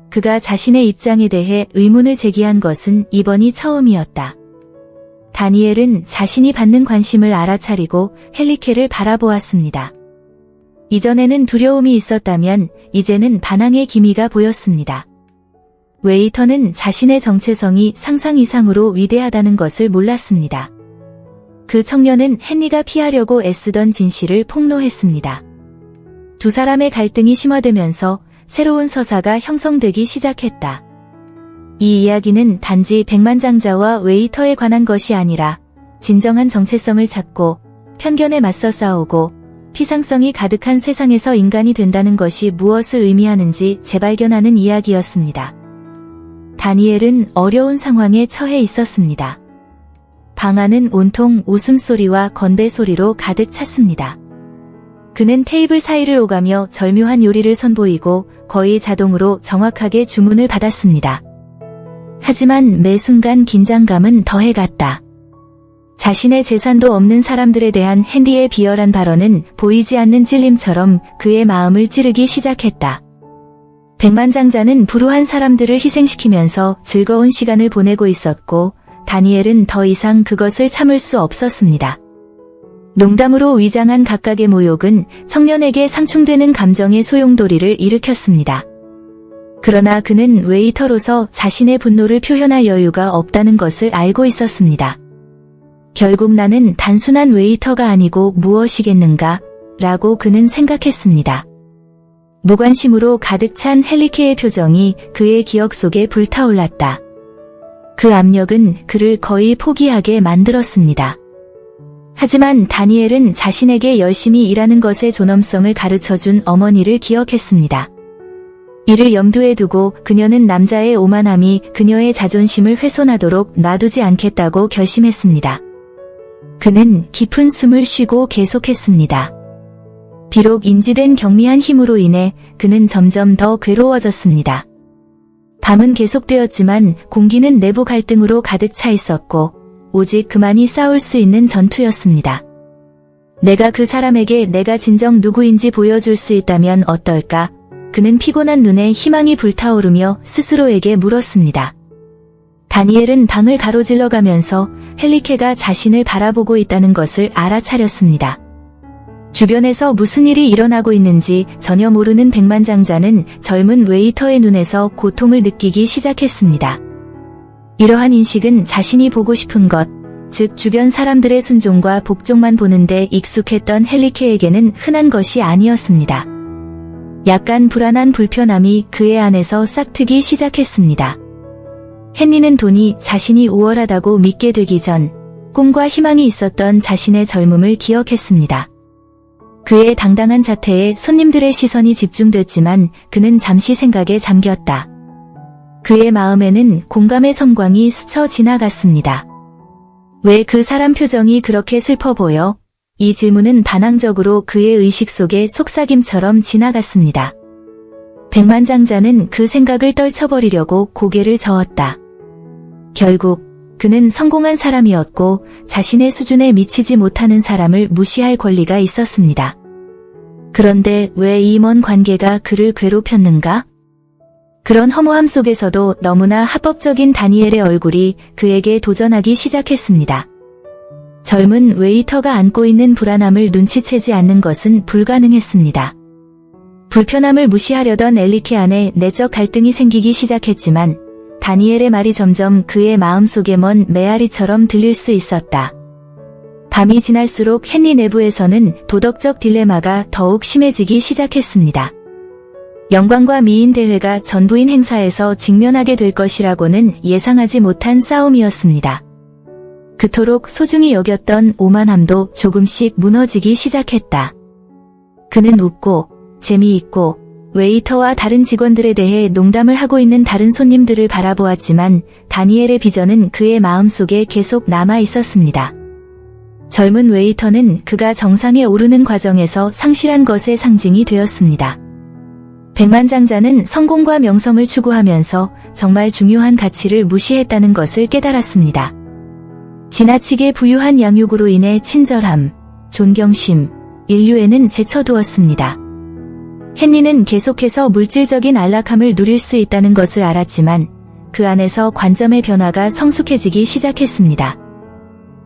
그가 자신의 입장에 대해 의문을 제기한 것은 이번이 처음이었다. 다니엘은 자신이 받는 관심을 알아차리고 헨리케를 바라보았습니다. 이전에는 두려움이 있었다면 이제는 반항의 기미가 보였습니다. 웨이터는 자신의 정체성이 상상 이상으로 위대하다는 것을 몰랐습니다. 그 청년은 헨리가 피하려고 애쓰던 진실을 폭로했습니다. 두 사람의 갈등이 심화되면서 새로운 서사가 형성되기 시작했다. 이 이야기는 단지 백만장자와 웨이터에 관한 것이 아니라 진정한 정체성을 찾고 편견에 맞서 싸우고 피상성이 가득한 세상에서 인간이 된다는 것이 무엇을 의미하는지 재발견하는 이야기였습니다. 다니엘은 어려운 상황에 처해 있었습니다. 방 안은 온통 웃음소리와 건배소리로 가득 찼습니다. 그는 테이블 사이를 오가며 절묘한 요리를 선보이고 거의 자동으로 정확하게 주문을 받았습니다. 하지만 매 순간 긴장감은 더해갔다. 자신의 재산도 없는 사람들에 대한 헨리의 비열한 발언은 보이지 않는 찔림처럼 그의 마음을 찌르기 시작했다. 백만장자는 불우한 사람들을 희생시키면서 즐거운 시간을 보내고 있었고 다니엘은 더 이상 그것을 참을 수 없었습니다. 농담으로 위장한 각각의 모욕은 청년에게 상충되는 감정의 소용돌이를 일으켰습니다. 그러나 그는 웨이터로서 자신의 분노를 표현할 여유가 없다는 것을 알고 있었습니다. 결국 나는 단순한 웨이터가 아니고 무엇이겠는가? 라고 그는 생각했습니다. 무관심으로 가득 찬 헨리케의 표정이 그의 기억 속에 불타올랐다. 그 압력은 그를 거의 포기하게 만들었습니다. 하지만 다니엘은 자신에게 열심히 일하는 것의 존엄성을 가르쳐준 어머니를 기억했습니다. 이를 염두에 두고 그녀는 남자의 오만함이 그녀의 자존심을 훼손하도록 놔두지 않겠다고 결심했습니다. 그는 깊은 숨을 쉬고 계속했습니다. 비록 인지된 경미한 힘으로 인해 그는 점점 더 괴로워졌습니다. 밤은 계속되었지만 공기는 내부 갈등으로 가득 차 있었고 오직 그만이 싸울 수 있는 전투였습니다. 내가 그 사람에게 내가 진정 누구인지 보여줄 수 있다면 어떨까? 그는 피곤한 눈에 희망이 불타오르며 스스로에게 물었습니다. 다니엘은 방을 가로질러 가면서 헨리케가 자신을 바라보고 있다는 것을 알아차렸습니다. 주변에서 무슨 일이 일어나고 있는지 전혀 모르는 백만장자는 젊은 웨이터의 눈에서 고통을 느끼기 시작했습니다. 이러한 인식은 자신이 보고 싶은 것, 즉 주변 사람들의 순종과 복종만 보는데 익숙했던 헨리케에게는 흔한 것이 아니었습니다. 약간 불안한 불편함이 그의 안에서 싹트기 시작했습니다. 헨리는 돈이 자신이 우월하다고 믿게 되기 전 꿈과 희망이 있었던 자신의 젊음을 기억했습니다. 그의 당당한 자태에 손님들의 시선이 집중됐지만 그는 잠시 생각에 잠겼다. 그의 마음에는 공감의 섬광이 스쳐 지나갔습니다. 왜 그 사람 표정이 그렇게 슬퍼 보여? 이 질문은 반항적으로 그의 의식 속에 속삭임처럼 지나갔습니다. 백만장자는 그 생각을 떨쳐버리려고 고개를 저었다. 결국 그는 성공한 사람이었고 자신의 수준에 미치지 못하는 사람을 무시할 권리가 있었습니다. 그런데 왜 이 먼 관계가 그를 괴롭혔는가? 그런 허무함 속에서도 너무나 합법적인 다니엘의 얼굴이 그에게 도전하기 시작했습니다. 젊은 웨이터가 안고 있는 불안함을 눈치채지 않는 것은 불가능했습니다. 불편함을 무시하려던 엘리케 안에 내적 갈등이 생기기 시작했지만 다니엘의 말이 점점 그의 마음속에 먼 메아리처럼 들릴 수 있었다. 밤이 지날수록 헨리 내부에서는 도덕적 딜레마가 더욱 심해지기 시작했습니다. 영광과 미인 대회가 전부인 행사에서 직면하게 될 것이라고는 예상하지 못한 싸움이었습니다. 그토록 소중히 여겼던 오만함도 조금씩 무너지기 시작했다. 그는 웃고 재미있고 웨이터와 다른 직원들에 대해 농담을 하고 있는 다른 손님들을 바라보았지만 다니엘의 비전은 그의 마음속에 계속 남아 있었습니다. 젊은 웨이터는 그가 정상에 오르는 과정에서 상실한 것의 상징이 되었습니다. 백만장자는 성공과 명성을 추구하면서 정말 중요한 가치를 무시했다는 것을 깨달았습니다. 지나치게 부유한 양육으로 인해 친절함, 존경심, 인류에는 제쳐두었습니다. 헨리는 계속해서 물질적인 안락함을 누릴 수 있다는 것을 알았지만 그 안에서 관점의 변화가 성숙해지기 시작했습니다.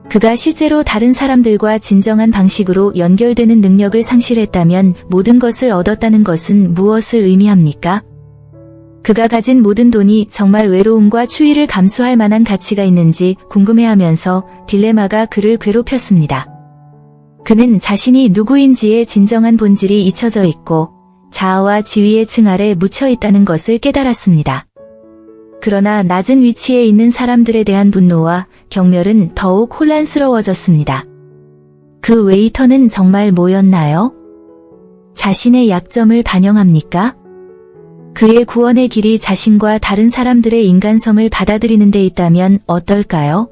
그가 실제로 다른 사람들과 진정한 방식으로 연결되는 능력을 상실했다면 모든 것을 얻었다는 것은 무엇을 의미합니까? 그가 가진 모든 돈이 정말 외로움과 추위를 감수할 만한 가치가 있는지 궁금해하면서 딜레마가 그를 괴롭혔습니다. 그는 자신이 누구인지의 진정한 본질이 잊혀져 있고 자아와 지위의 층 아래 묻혀 있다는 것을 깨달았습니다. 그러나 낮은 위치에 있는 사람들에 대한 분노와 경멸은 더욱 혼란스러워졌습니다. 그 웨이터는 정말 뭐였나요? 자신의 약점을 반영합니까? 그의 구원의 길이 자신과 다른 사람들의 인간성을 받아들이는 데 있다면 어떨까요?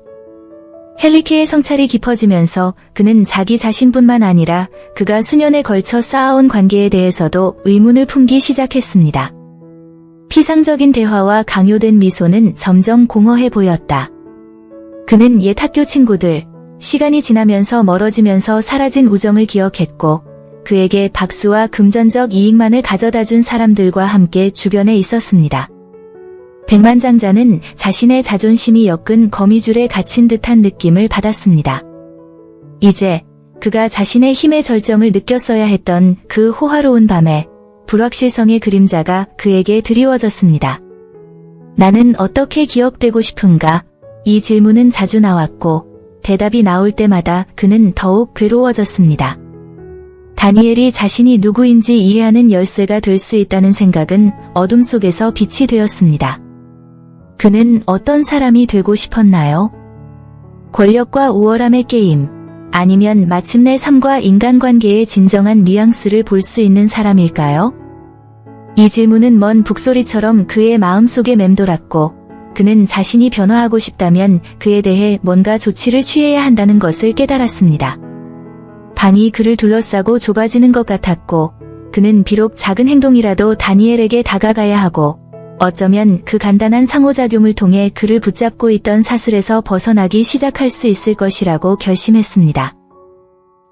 헬리케의 성찰이 깊어지면서 그는 자기 자신뿐만 아니라 그가 수년에 걸쳐 쌓아온 관계에 대해서도 의문을 품기 시작했습니다. 피상적인 대화와 강요된 미소는 점점 공허해 보였다. 그는 옛 학교 친구들, 시간이 지나면서 멀어지면서 사라진 우정을 기억했고 그에게 박수와 금전적 이익만을 가져다준 사람들과 함께 주변에 있었습니다. 백만장자는 자신의 자존심이 엮은 거미줄에 갇힌 듯한 느낌을 받았습니다. 이제 그가 자신의 힘의 절정을 느꼈어야 했던 그 호화로운 밤에 불확실성의 그림자가 그에게 드리워졌습니다. 나는 어떻게 기억되고 싶은가? 이 질문은 자주 나왔고 대답이 나올 때마다 그는 더욱 괴로워졌습니다. 다니엘이 자신이 누구인지 이해하는 열쇠가 될 수 있다는 생각은 어둠 속에서 빛이 되었습니다. 그는 어떤 사람이 되고 싶었나요? 권력과 우월함의 게임, 아니면 마침내 삶과 인간관계의 진정한 뉘앙스를 볼 수 있는 사람일까요? 이 질문은 먼 북소리처럼 그의 마음속에 맴돌았고 그는 자신이 변화하고 싶다면 그에 대해 뭔가 조치를 취해야 한다는 것을 깨달았습니다. 방이 그를 둘러싸고 좁아지는 것 같았고 그는 비록 작은 행동이라도 다니엘에게 다가가야 하고 어쩌면 그 간단한 상호작용을 통해 그를 붙잡고 있던 사슬에서 벗어나기 시작할 수 있을 것이라고 결심했습니다.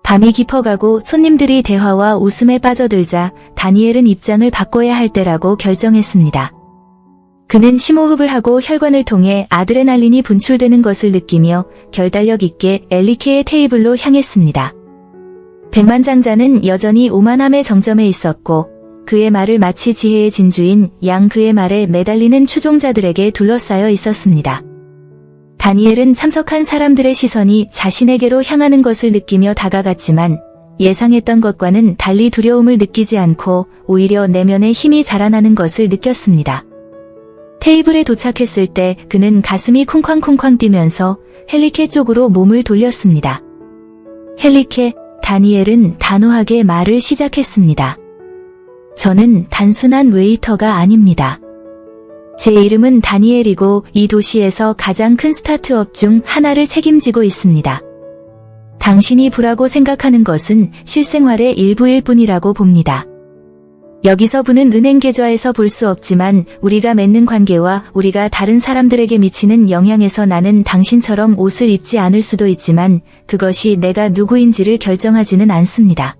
밤이 깊어가고 손님들이 대화와 웃음에 빠져들자 다니엘은 입장을 바꿔야 할 때라고 결정했습니다. 그는 심호흡을 하고 혈관을 통해 아드레날린이 분출되는 것을 느끼며 결단력 있게 엘리케의 테이블로 향했습니다. 백만장자는 여전히 오만함의 정점에 있었고 그의 말을 마치 지혜의 진주인 양 그의 말에 매달리는 추종자들에게 둘러싸여 있었습니다. 다니엘은 참석한 사람들의 시선이 자신에게로 향하는 것을 느끼며 다가갔지만 예상했던 것과는 달리 두려움을 느끼지 않고 오히려 내면에 힘이 자라나는 것을 느꼈습니다. 테이블에 도착했을 때 그는 가슴이 쿵쾅쿵쾅 뛰면서 헬리케 쪽으로 몸을 돌렸습니다. 헬리케, 다니엘은 단호하게 말을 시작했습니다. 저는 단순한 웨이터가 아닙니다. 제 이름은 다니엘이고 이 도시에서 가장 큰 스타트업 중 하나를 책임지고 있습니다. 당신이 부라고 생각하는 것은 실생활의 일부일 뿐이라고 봅니다. 여기서 부는 은행 계좌에서 볼 수 없지만 우리가 맺는 관계와 우리가 다른 사람들에게 미치는 영향에서 나는 당신처럼 옷을 입지 않을 수도 있지만 그것이 내가 누구인지를 결정하지는 않습니다.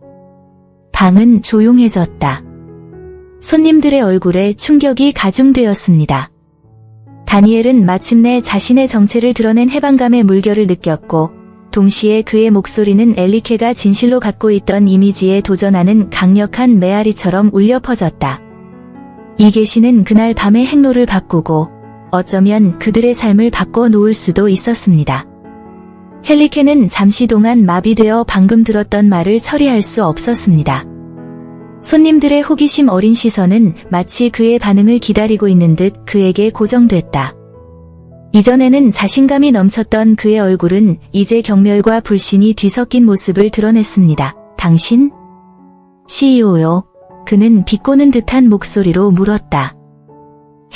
방은 조용해졌다. 손님들의 얼굴에 충격이 가중되었습니다. 다니엘은 마침내 자신의 정체를 드러낸 해방감의 물결을 느꼈고 동시에 그의 목소리는 엘리케가 진실로 갖고 있던 이미지에 도전하는 강력한 메아리처럼 울려 퍼졌다. 이 계시는 그날 밤의 행로를 바꾸고 어쩌면 그들의 삶을 바꿔놓을 수도 있었습니다. 헬리케는 잠시 동안 마비되어 방금 들었던 말을 처리할 수 없었습니다. 손님들의 호기심 어린 시선은 마치 그의 반응을 기다리고 있는 듯 그에게 고정됐다. 이전에는 자신감이 넘쳤던 그의 얼굴은 이제 경멸과 불신이 뒤섞인 모습을 드러냈습니다. 당신? CEO요. 그는 비꼬는 듯한 목소리로 물었다.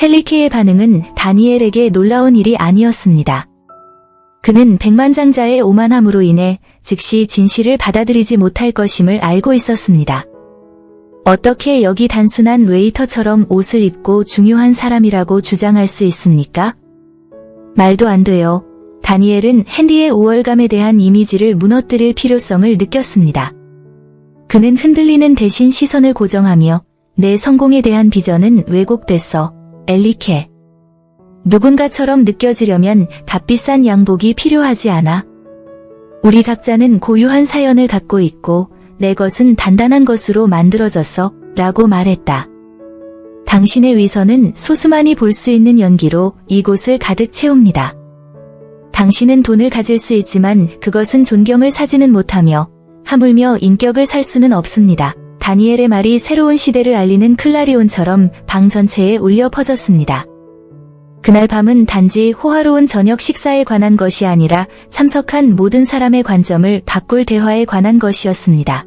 헬리케의 반응은 다니엘에게 놀라운 일이 아니었습니다. 그는 백만장자의 오만함으로 인해 즉시 진실을 받아들이지 못할 것임을 알고 있었습니다. 어떻게 여기 단순한 웨이터처럼 옷을 입고 중요한 사람이라고 주장할 수 있습니까? 말도 안 돼요. 다니엘은 헨리의 우월감에 대한 이미지를 무너뜨릴 필요성을 느꼈습니다. 그는 흔들리는 대신 시선을 고정하며 내 성공에 대한 비전은 왜곡됐어. 엘리케. 누군가처럼 느껴지려면 값비싼 양복이 필요하지 않아. 우리 각자는 고유한 사연을 갖고 있고 내 것은 단단한 것으로 만들어졌어 라고 말했다. 당신의 위선은 소수만이 볼 수 있는 연기로 이곳을 가득 채웁니다. 당신은 돈을 가질 수 있지만 그것은 존경을 사지는 못하며 하물며 인격을 살 수는 없습니다. 다니엘의 말이 새로운 시대를 알리는 클라리온처럼 방 전체에 울려 퍼졌습니다. 그날 밤은 단지 호화로운 저녁 식사에 관한 것이 아니라 참석한 모든 사람의 관점을 바꿀 대화에 관한 것이었습니다.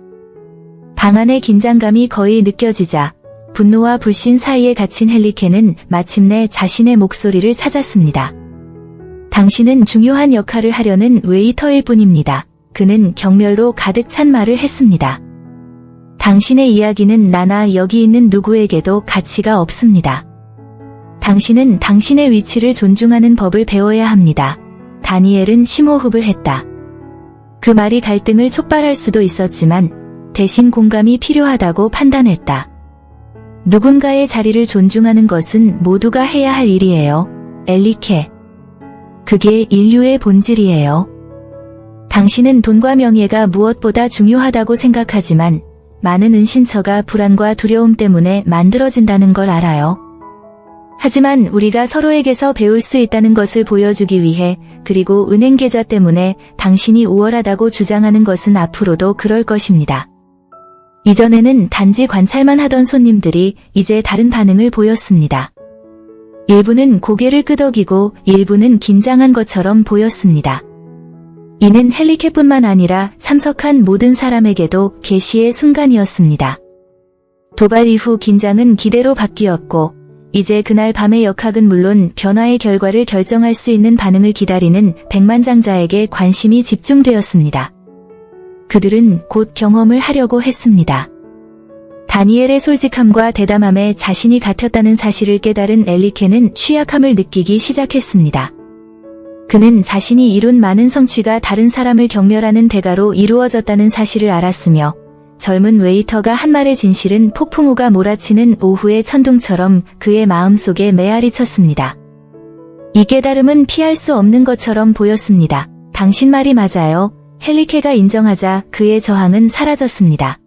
방 안의 긴장감이 거의 느껴지자 분노와 불신 사이에 갇힌 헬리케는 마침내 자신의 목소리를 찾았습니다. 당신은 중요한 역할을 하려는 웨이터일 뿐입니다. 그는 경멸로 가득 찬 말을 했습니다. 당신의 이야기는 나나 여기 있는 누구에게도 가치가 없습니다. 당신은 당신의 위치를 존중하는 법을 배워야 합니다. 다니엘은 심호흡을 했다. 그 말이 갈등을 촉발할 수도 있었지만 대신 공감이 필요하다고 판단했다. 누군가의 자리를 존중하는 것은 모두가 해야 할 일이에요. 엘리케. 그게 인류의 본질이에요. 당신은 돈과 명예가 무엇보다 중요하다고 생각하지만 많은 은신처가 불안과 두려움 때문에 만들어진다는 걸 알아요. 하지만 우리가 서로에게서 배울 수 있다는 것을 보여주기 위해 그리고 은행 계좌 때문에 당신이 우월하다고 주장하는 것은 앞으로도 그럴 것입니다. 이전에는 단지 관찰만 하던 손님들이 이제 다른 반응을 보였습니다. 일부는 고개를 끄덕이고 일부는 긴장한 것처럼 보였습니다. 이는 헬리케뿐만 아니라 참석한 모든 사람에게도 계시의 순간이었습니다. 도발 이후 긴장은 기대로 바뀌었고 이제 그날 밤의 역학은 물론 변화의 결과를 결정할 수 있는 반응을 기다리는 백만장자에게 관심이 집중되었습니다. 그들은 곧 경험을 하려고 했습니다. 다니엘의 솔직함과 대담함에 자신이 같았다는 사실을 깨달은 엘리케는 취약함을 느끼기 시작했습니다. 그는 자신이 이룬 많은 성취가 다른 사람을 경멸하는 대가로 이루어졌다는 사실을 알았으며 젊은 웨이터가 한 말의 진실은 폭풍우가 몰아치는 오후의 천둥처럼 그의 마음속에 메아리 쳤습니다. 이 깨달음은 피할 수 없는 것처럼 보였습니다. 당신 말이 맞아요. 헬리케가 인정하자 그의 저항은 사라졌습니다.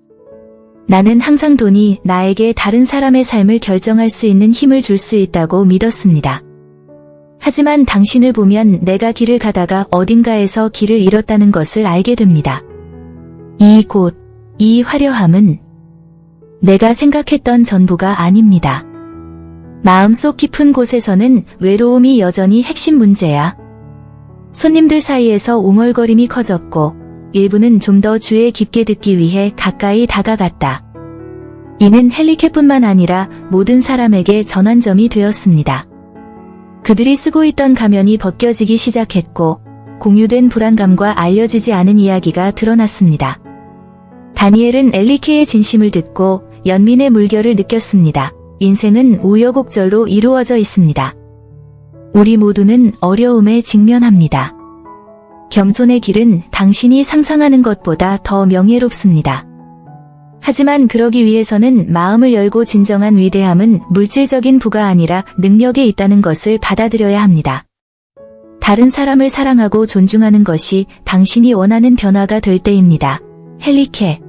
나는 항상 돈이 나에게 다른 사람의 삶을 결정할 수 있는 힘을 줄 수 있다고 믿었습니다. 하지만 당신을 보면 내가 길을 가다가 어딘가에서 길을 잃었다는 것을 알게 됩니다. 이 화려함은 내가 생각했던 전부가 아닙니다. 마음속 깊은 곳에서는 외로움이 여전히 핵심 문제야. 손님들 사이에서 웅얼거림이 커졌고 일부는 좀 더 주의 깊게 듣기 위해 가까이 다가갔다. 이는 헬리케뿐만 아니라 모든 사람에게 전환점이 되었습니다. 그들이 쓰고 있던 가면이 벗겨지기 시작했고 공유된 불안감과 알려지지 않은 이야기가 드러났습니다. 다니엘은 엘리케의 진심을 듣고 연민의 물결을 느꼈습니다. 인생은 우여곡절로 이루어져 있습니다. 우리 모두는 어려움에 직면합니다. 겸손의 길은 당신이 상상하는 것보다 더 명예롭습니다. 하지만 그러기 위해서는 마음을 열고 진정한 위대함은 물질적인 부가 아니라 능력에 있다는 것을 받아들여야 합니다. 다른 사람을 사랑하고 존중하는 것이 당신이 원하는 변화가 될 때입니다. 헬리케.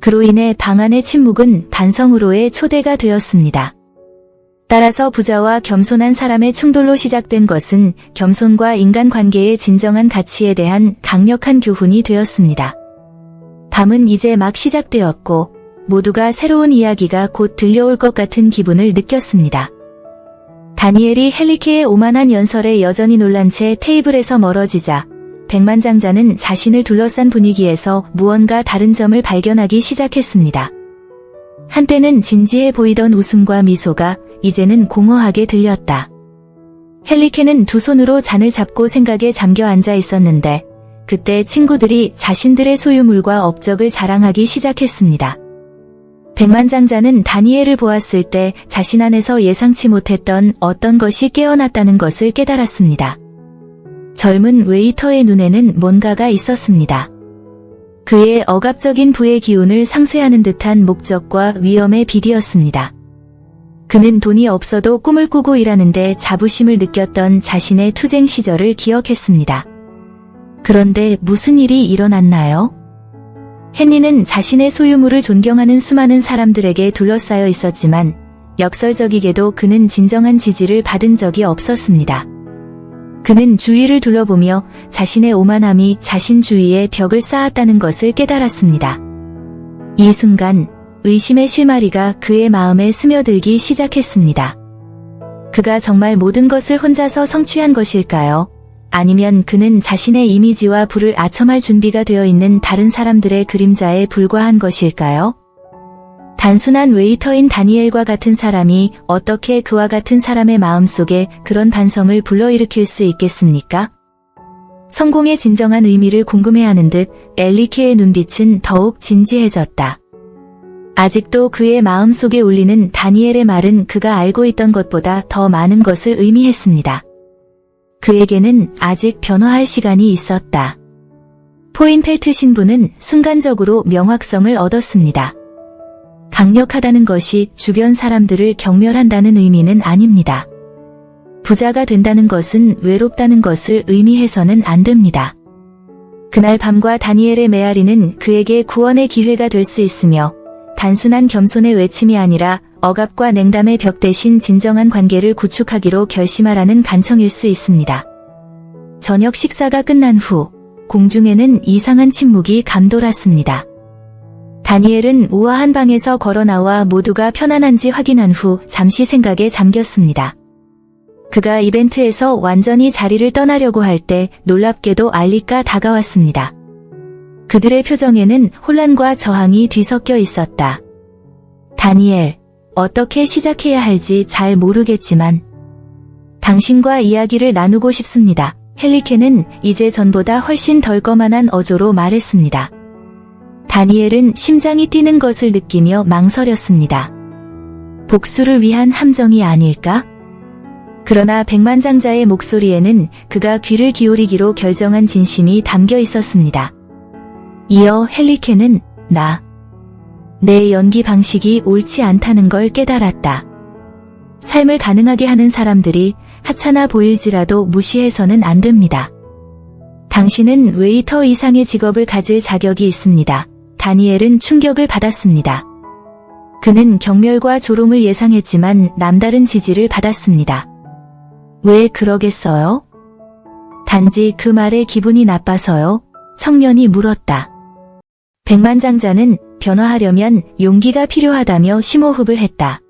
그로 인해 방 안의 침묵은 반성으로의 초대가 되었습니다. 따라서 부자와 겸손한 사람의 충돌로 시작된 것은 겸손과 인간관계의 진정한 가치에 대한 강력한 교훈이 되었습니다. 밤은 이제 막 시작되었고 모두가 새로운 이야기가 곧 들려올 것 같은 기분을 느꼈습니다. 다니엘이 헬리케의 오만한 연설에 여전히 놀란 채 테이블에서 멀어지자 백만장자는 자신을 둘러싼 분위기에서 무언가 다른 점을 발견하기 시작했습니다. 한때는 진지해 보이던 웃음과 미소가 이제는 공허하게 들렸다. 헬리케는 두 손으로 잔을 잡고 생각에 잠겨 앉아 있었는데 그때 친구들이 자신들의 소유물과 업적을 자랑하기 시작했습니다. 백만장자는 다니엘을 보았을 때 자신 안에서 예상치 못했던 어떤 것이 깨어났다는 것을 깨달았습니다. 젊은 웨이터의 눈에는 뭔가가 있었습니다. 그의 억압적인 부의 기운을 상쇄하는 듯한 목적과 위엄의 비디였습니다. 그는 돈이 없어도 꿈을 꾸고 일하는데 자부심을 느꼈던 자신의 투쟁 시절을 기억했습니다. 그런데 무슨 일이 일어났나요? 헨리는 자신의 소유물을 존경하는 수많은 사람들에게 둘러싸여 있었지만 역설적이게도 그는 진정한 지지를 받은 적이 없었습니다. 그는 주위를 둘러보며 자신의 오만함이 자신 주위에 벽을 쌓았다는 것을 깨달았습니다. 이 순간 의심의 실마리가 그의 마음에 스며들기 시작했습니다. 그가 정말 모든 것을 혼자서 성취한 것일까요? 아니면 그는 자신의 이미지와 부를 아첨할 준비가 되어 있는 다른 사람들의 그림자에 불과한 것일까요? 단순한 웨이터인 다니엘과 같은 사람이 어떻게 그와 같은 사람의 마음속에 그런 반성을 불러일으킬 수 있겠습니까? 성공의 진정한 의미를 궁금해하는 듯 엘리케의 눈빛은 더욱 진지해졌다. 아직도 그의 마음속에 울리는 다니엘의 말은 그가 알고 있던 것보다 더 많은 것을 의미했습니다. 그에게는 아직 변화할 시간이 있었다. 포인펠트 신부는 순간적으로 명확성을 얻었습니다. 강력하다는 것이 주변 사람들을 경멸한다는 의미는 아닙니다. 부자가 된다는 것은 외롭다는 것을 의미해서는 안 됩니다. 그날 밤과 다니엘의 메아리는 그에게 구원의 기회가 될 수 있으며 단순한 겸손의 외침이 아니라 억압과 냉담의 벽 대신 진정한 관계를 구축하기로 결심하라는 간청일 수 있습니다. 저녁 식사가 끝난 후 공중에는 이상한 침묵이 감돌았습니다. 다니엘은 우아한 방에서 걸어나와 모두가 편안한지 확인한 후 잠시 생각에 잠겼습니다. 그가 이벤트에서 완전히 자리를 떠나려고 할 때 놀랍게도 알리가 다가왔습니다. 그들의 표정에는 혼란과 저항이 뒤섞여 있었다. 다니엘, 어떻게 시작해야 할지 잘 모르겠지만 당신과 이야기를 나누고 싶습니다. 헬리케는 이제 전보다 훨씬 덜 거만한 어조로 말했습니다. 다니엘은 심장이 뛰는 것을 느끼며 망설였습니다. 복수를 위한 함정이 아닐까? 그러나 백만장자의 목소리에는 그가 귀를 기울이기로 결정한 진심이 담겨 있었습니다. 이어 헬리케는 내 연기 방식이 옳지 않다는 걸 깨달았다. 삶을 가능하게 하는 사람들이 하찮아 보일지라도 무시해서는 안 됩니다. 당신은 웨이터 이상의 직업을 가질 자격이 있습니다. 다니엘은 충격을 받았습니다. 그는 경멸과 조롱을 예상했지만 남다른 지지를 받았습니다. 왜 그러겠어요? 단지 그 말에 기분이 나빠서요? 청년이 물었다. 백만장자는 변화하려면 용기가 필요하다며 심호흡을 했다.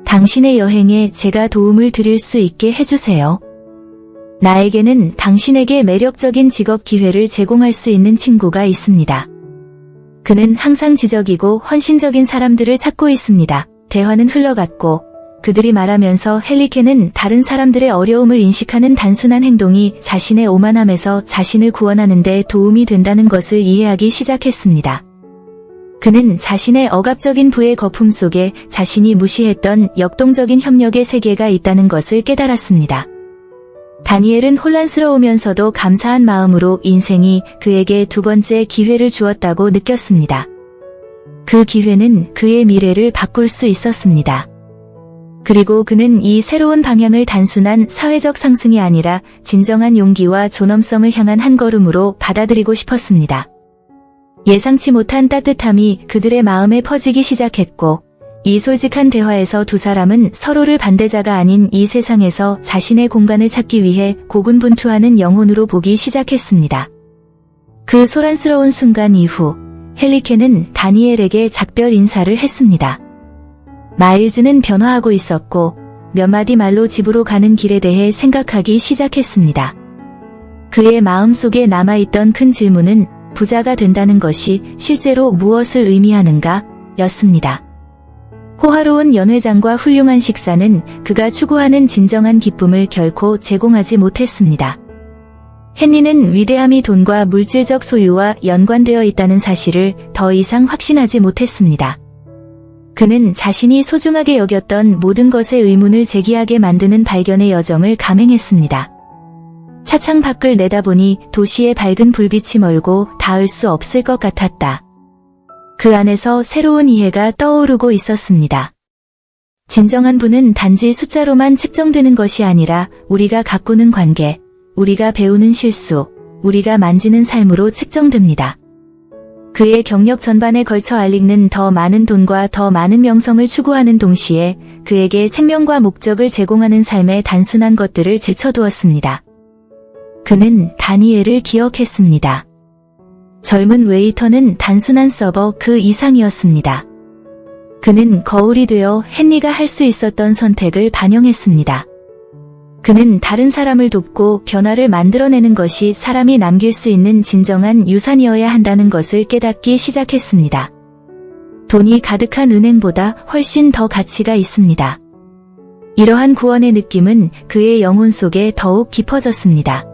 당신의 여행에 제가 도움을 드릴 수 있게 해주세요. 나에게는 당신에게 매력적인 직업 기회를 제공할 수 있는 친구가 있습니다. 그는 항상 지적이고 헌신적인 사람들을 찾고 있습니다. 대화는 흘러갔고 그들이 말하면서 헬리케는 다른 사람들의 어려움을 인식하는 단순한 행동이 자신의 오만함에서 자신을 구원하는 데 도움이 된다는 것을 이해하기 시작했습니다. 그는 자신의 억압적인 부의 거품 속에 자신이 무시했던 역동적인 협력의 세계가 있다는 것을 깨달았습니다. 다니엘은 혼란스러우면서도 감사한 마음으로 인생이 그에게 두 번째 기회를 주었다고 느꼈습니다. 그 기회는 그의 미래를 바꿀 수 있었습니다. 그리고 그는 이 새로운 방향을 단순한 사회적 상승이 아니라 진정한 용기와 존엄성을 향한 한 걸음으로 받아들이고 싶었습니다. 예상치 못한 따뜻함이 그들의 마음에 퍼지기 시작했고, 이 솔직한 대화에서 두 사람은 서로를 반대자가 아닌 이 세상에서 자신의 공간을 찾기 위해 고군분투하는 영혼으로 보기 시작했습니다. 그 소란스러운 순간 이후 헬리케는 다니엘에게 작별 인사를 했습니다. 마일즈는 변화하고 있었고 몇 마디 말로 집으로 가는 길에 대해 생각하기 시작했습니다. 그의 마음속에 남아있던 큰 질문은 부자가 된다는 것이 실제로 무엇을 의미하는가 였습니다. 호화로운 연회장과 훌륭한 식사는 그가 추구하는 진정한 기쁨을 결코 제공하지 못했습니다. 헨리는 위대함이 돈과 물질적 소유와 연관되어 있다는 사실을 더 이상 확신하지 못했습니다. 그는 자신이 소중하게 여겼던 모든 것에 의문을 제기하게 만드는 발견의 여정을 감행했습니다. 차창 밖을 내다보니 도시의 밝은 불빛이 멀고 닿을 수 없을 것 같았다. 그 안에서 새로운 이해가 떠오르고 있었습니다. 진정한 부는 단지 숫자로만 측정되는 것이 아니라 우리가 가꾸는 관계, 우리가 배우는 실수, 우리가 만지는 삶으로 측정됩니다. 그의 경력 전반에 걸쳐 알릭는 더 많은 돈과 더 많은 명성을 추구하는 동시에 그에게 생명과 목적을 제공하는 삶의 단순한 것들을 제쳐두었습니다. 그는 다니엘을 기억했습니다. 젊은 웨이터는 단순한 서버 그 이상이었습니다. 그는 거울이 되어 헨리가 할 수 있었던 선택을 반영했습니다. 그는 다른 사람을 돕고 변화를 만들어내는 것이 사람이 남길 수 있는 진정한 유산이어야 한다는 것을 깨닫기 시작했습니다. 돈이 가득한 은행보다 훨씬 더 가치가 있습니다. 이러한 구원의 느낌은 그의 영혼 속에 더욱 깊어졌습니다.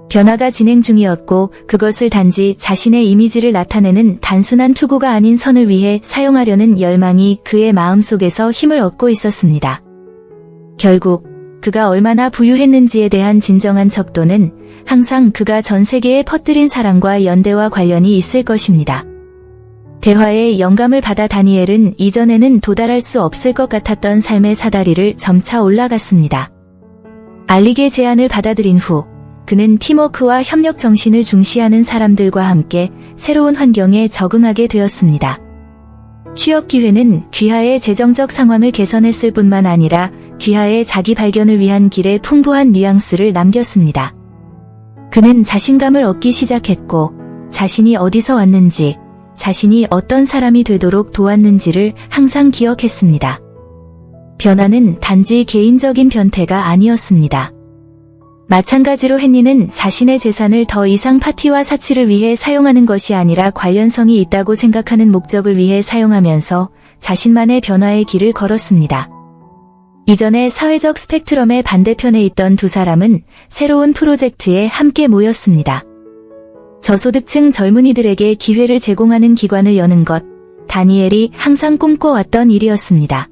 변화가 진행 중이었고 그것을 단지 자신의 이미지를 나타내는 단순한 투구가 아닌 선을 위해 사용하려는 열망이 그의 마음속에서 힘을 얻고 있었습니다. 결국 그가 얼마나 부유했는지에 대한 진정한 척도는 항상 그가 전 세계에 퍼뜨린 사랑과 연대와 관련이 있을 것입니다. 대화에 영감을 받아 다니엘은 이전에는 도달할 수 없을 것 같았던 삶의 사다리를 점차 올라갔습니다. 알릭의 제안을 받아들인 후 그는 팀워크와 협력 정신을 중시하는 사람들과 함께 새로운 환경에 적응하게 되었습니다. 취업 기회는 귀하의 재정적 상황을 개선했을 뿐만 아니라 귀하의 자기 발견을 위한 길에 풍부한 뉘앙스를 남겼습니다. 그는 자신감을 얻기 시작했고 자신이 어디서 왔는지, 자신이 어떤 사람이 되도록 도왔는지를 항상 기억했습니다. 변화는 단지 개인적인 변태가 아니었습니다. 마찬가지로 헨리는 자신의 재산을 더 이상 파티와 사치를 위해 사용하는 것이 아니라 관련성이 있다고 생각하는 목적을 위해 사용하면서 자신만의 변화의 길을 걸었습니다. 이전에 사회적 스펙트럼의 반대편에 있던 두 사람은 새로운 프로젝트에 함께 모였습니다. 저소득층 젊은이들에게 기회를 제공하는 기관을 여는 것, 다니엘이 항상 꿈꿔왔던 일이었습니다.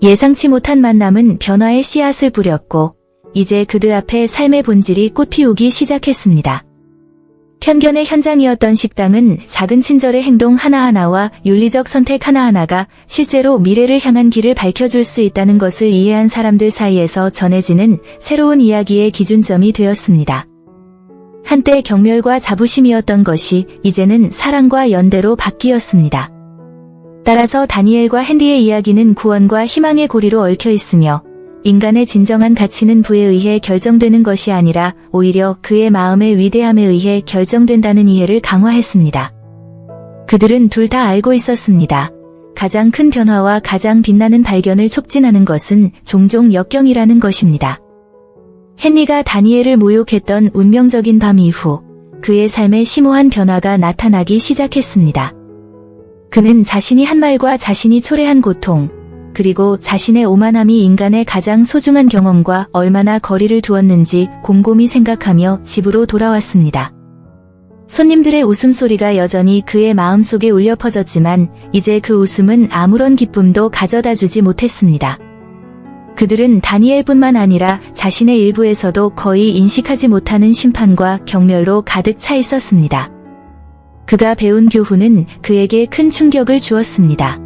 예상치 못한 만남은 변화의 씨앗을 뿌렸고 이제 그들 앞에 삶의 본질이 꽃피우기 시작했습니다. 편견의 현장이었던 식당은 작은 친절의 행동 하나하나와 윤리적 선택 하나하나가 실제로 미래를 향한 길을 밝혀줄 수 있다는 것을 이해한 사람들 사이에서 전해지는 새로운 이야기의 기준점이 되었습니다. 한때 경멸과 자부심이었던 것이 이제는 사랑과 연대로 바뀌었습니다. 따라서 다니엘과 헨리의 이야기는 구원과 희망의 고리로 얽혀 있으며 인간의 진정한 가치는 부에 의해 결정되는 것이 아니라 오히려 그의 마음의 위대함에 의해 결정된다는 이해를 강화했습니다. 그들은 둘 다 알고 있었습니다. 가장 큰 변화와 가장 빛나는 발견을 촉진하는 것은 종종 역경이라는 것입니다. 헨리가 다니엘을 모욕했던 운명적인 밤 이후 그의 삶에 심오한 변화가 나타나기 시작했습니다. 그는 자신이 한 말과 자신이 초래한 고통, 그리고 자신의 오만함이 인간의 가장 소중한 경험과 얼마나 거리를 두었는지 곰곰이 생각하며 집으로 돌아왔습니다. 손님들의 웃음소리가 여전히 그의 마음속에 울려 퍼졌지만 이제 그 웃음은 아무런 기쁨도 가져다 주지 못했습니다. 그들은 다니엘뿐만 아니라 자신의 일부에서도 거의 인식하지 못하는 심판과 경멸로 가득 차 있었습니다. 그가 배운 교훈은 그에게 큰 충격을 주었습니다.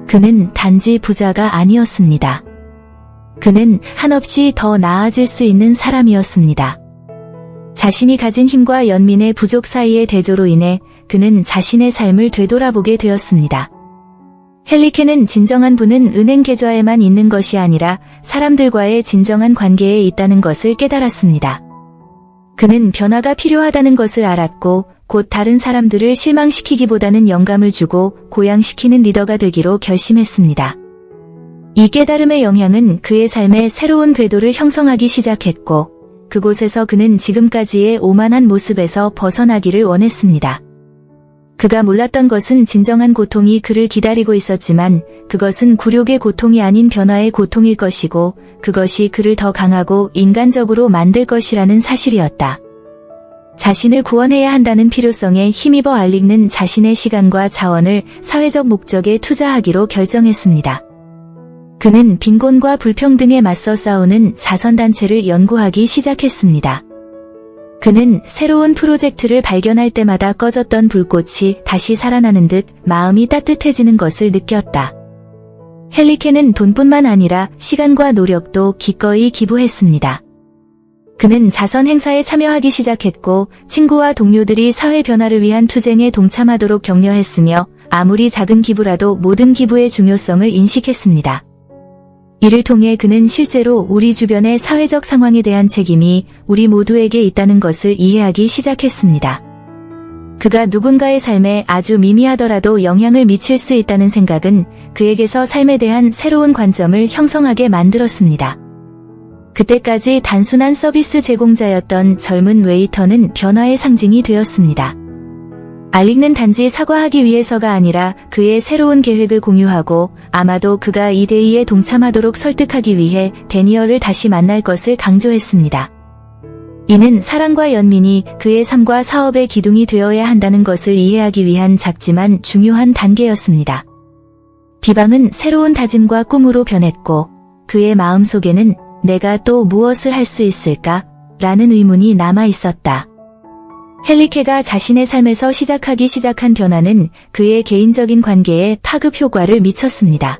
그는 단지 부자가 아니었습니다. 그는 한없이 더 나아질 수 있는 사람이었습니다. 자신이 가진 힘과 연민의 부족 사이의 대조로 인해 그는 자신의 삶을 되돌아보게 되었습니다. 헬리케는 진정한 부는 은행 계좌에만 있는 것이 아니라 사람들과의 진정한 관계에 있다는 것을 깨달았습니다. 그는 변화가 필요하다는 것을 알았고 곧 다른 사람들을 실망시키기보다는 영감을 주고 고양시키는 리더가 되기로 결심했습니다. 이 깨달음의 영향은 그의 삶에 새로운 궤도를 형성하기 시작했고 그곳에서 그는 지금까지의 오만한 모습에서 벗어나기를 원했습니다. 그가 몰랐던 것은 진정한 고통이 그를 기다리고 있었지만 그것은 굴욕의 고통이 아닌 변화의 고통일 것이고 그것이 그를 더 강하고 인간적으로 만들 것이라는 사실이었다. 자신을 구원해야 한다는 필요성에 힘입어 알릭는 자신의 시간과 자원을 사회적 목적에 투자하기로 결정했습니다. 그는 빈곤과 불평등에 맞서 싸우는 자선단체를 연구하기 시작했습니다. 그는 새로운 프로젝트를 발견할 때마다 꺼졌던 불꽃이 다시 살아나는 듯 마음이 따뜻해지는 것을 느꼈다. 헬리케는 돈뿐만 아니라 시간과 노력도 기꺼이 기부했습니다. 그는 자선 행사에 참여하기 시작했고 친구와 동료들이 사회 변화를 위한 투쟁에 동참하도록 격려했으며 아무리 작은 기부라도 모든 기부의 중요성을 인식했습니다. 이를 통해 그는 실제로 우리 주변의 사회적 상황에 대한 책임이 우리 모두에게 있다는 것을 이해하기 시작했습니다. 그가 누군가의 삶에 아주 미미하더라도 영향을 미칠 수 있다는 생각은 그에게서 삶에 대한 새로운 관점을 형성하게 만들었습니다. 그때까지 단순한 서비스 제공자였던 젊은 웨이터는 변화의 상징이 되었습니다. 알릭는 단지 사과하기 위해서가 아니라 그의 새로운 계획을 공유하고 아마도 그가 이 대의에 동참하도록 설득하기 위해 데니얼을 다시 만날 것을 강조했습니다. 이는 사랑과 연민이 그의 삶과 사업의 기둥이 되어야 한다는 것을 이해하기 위한 작지만 중요한 단계였습니다. 비방은 새로운 다짐과 꿈으로 변했고 그의 마음속에는 내가 또 무엇을 할 수 있을까? 라는 의문이 남아 있었다. 헬리케가 자신의 삶에서 시작하기 시작한 변화는 그의 개인적인 관계에 파급 효과를 미쳤습니다.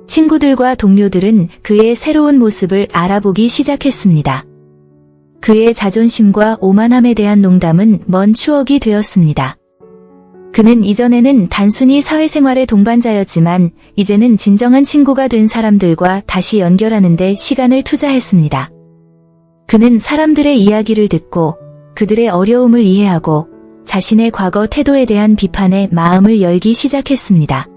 친구들과 동료들은 그의 새로운 모습을 알아보기 시작했습니다. 그의 자존심과 오만함에 대한 농담은 먼 추억이 되었습니다. 그는 이전에는 단순히 사회생활의 동반자였지만 이제는 진정한 친구가 된 사람들과 다시 연결하는 데 시간을 투자했습니다. 그는 사람들의 이야기를 듣고 그들의 어려움을 이해하고 자신의 과거 태도에 대한 비판에 마음을 열기 시작했습니다.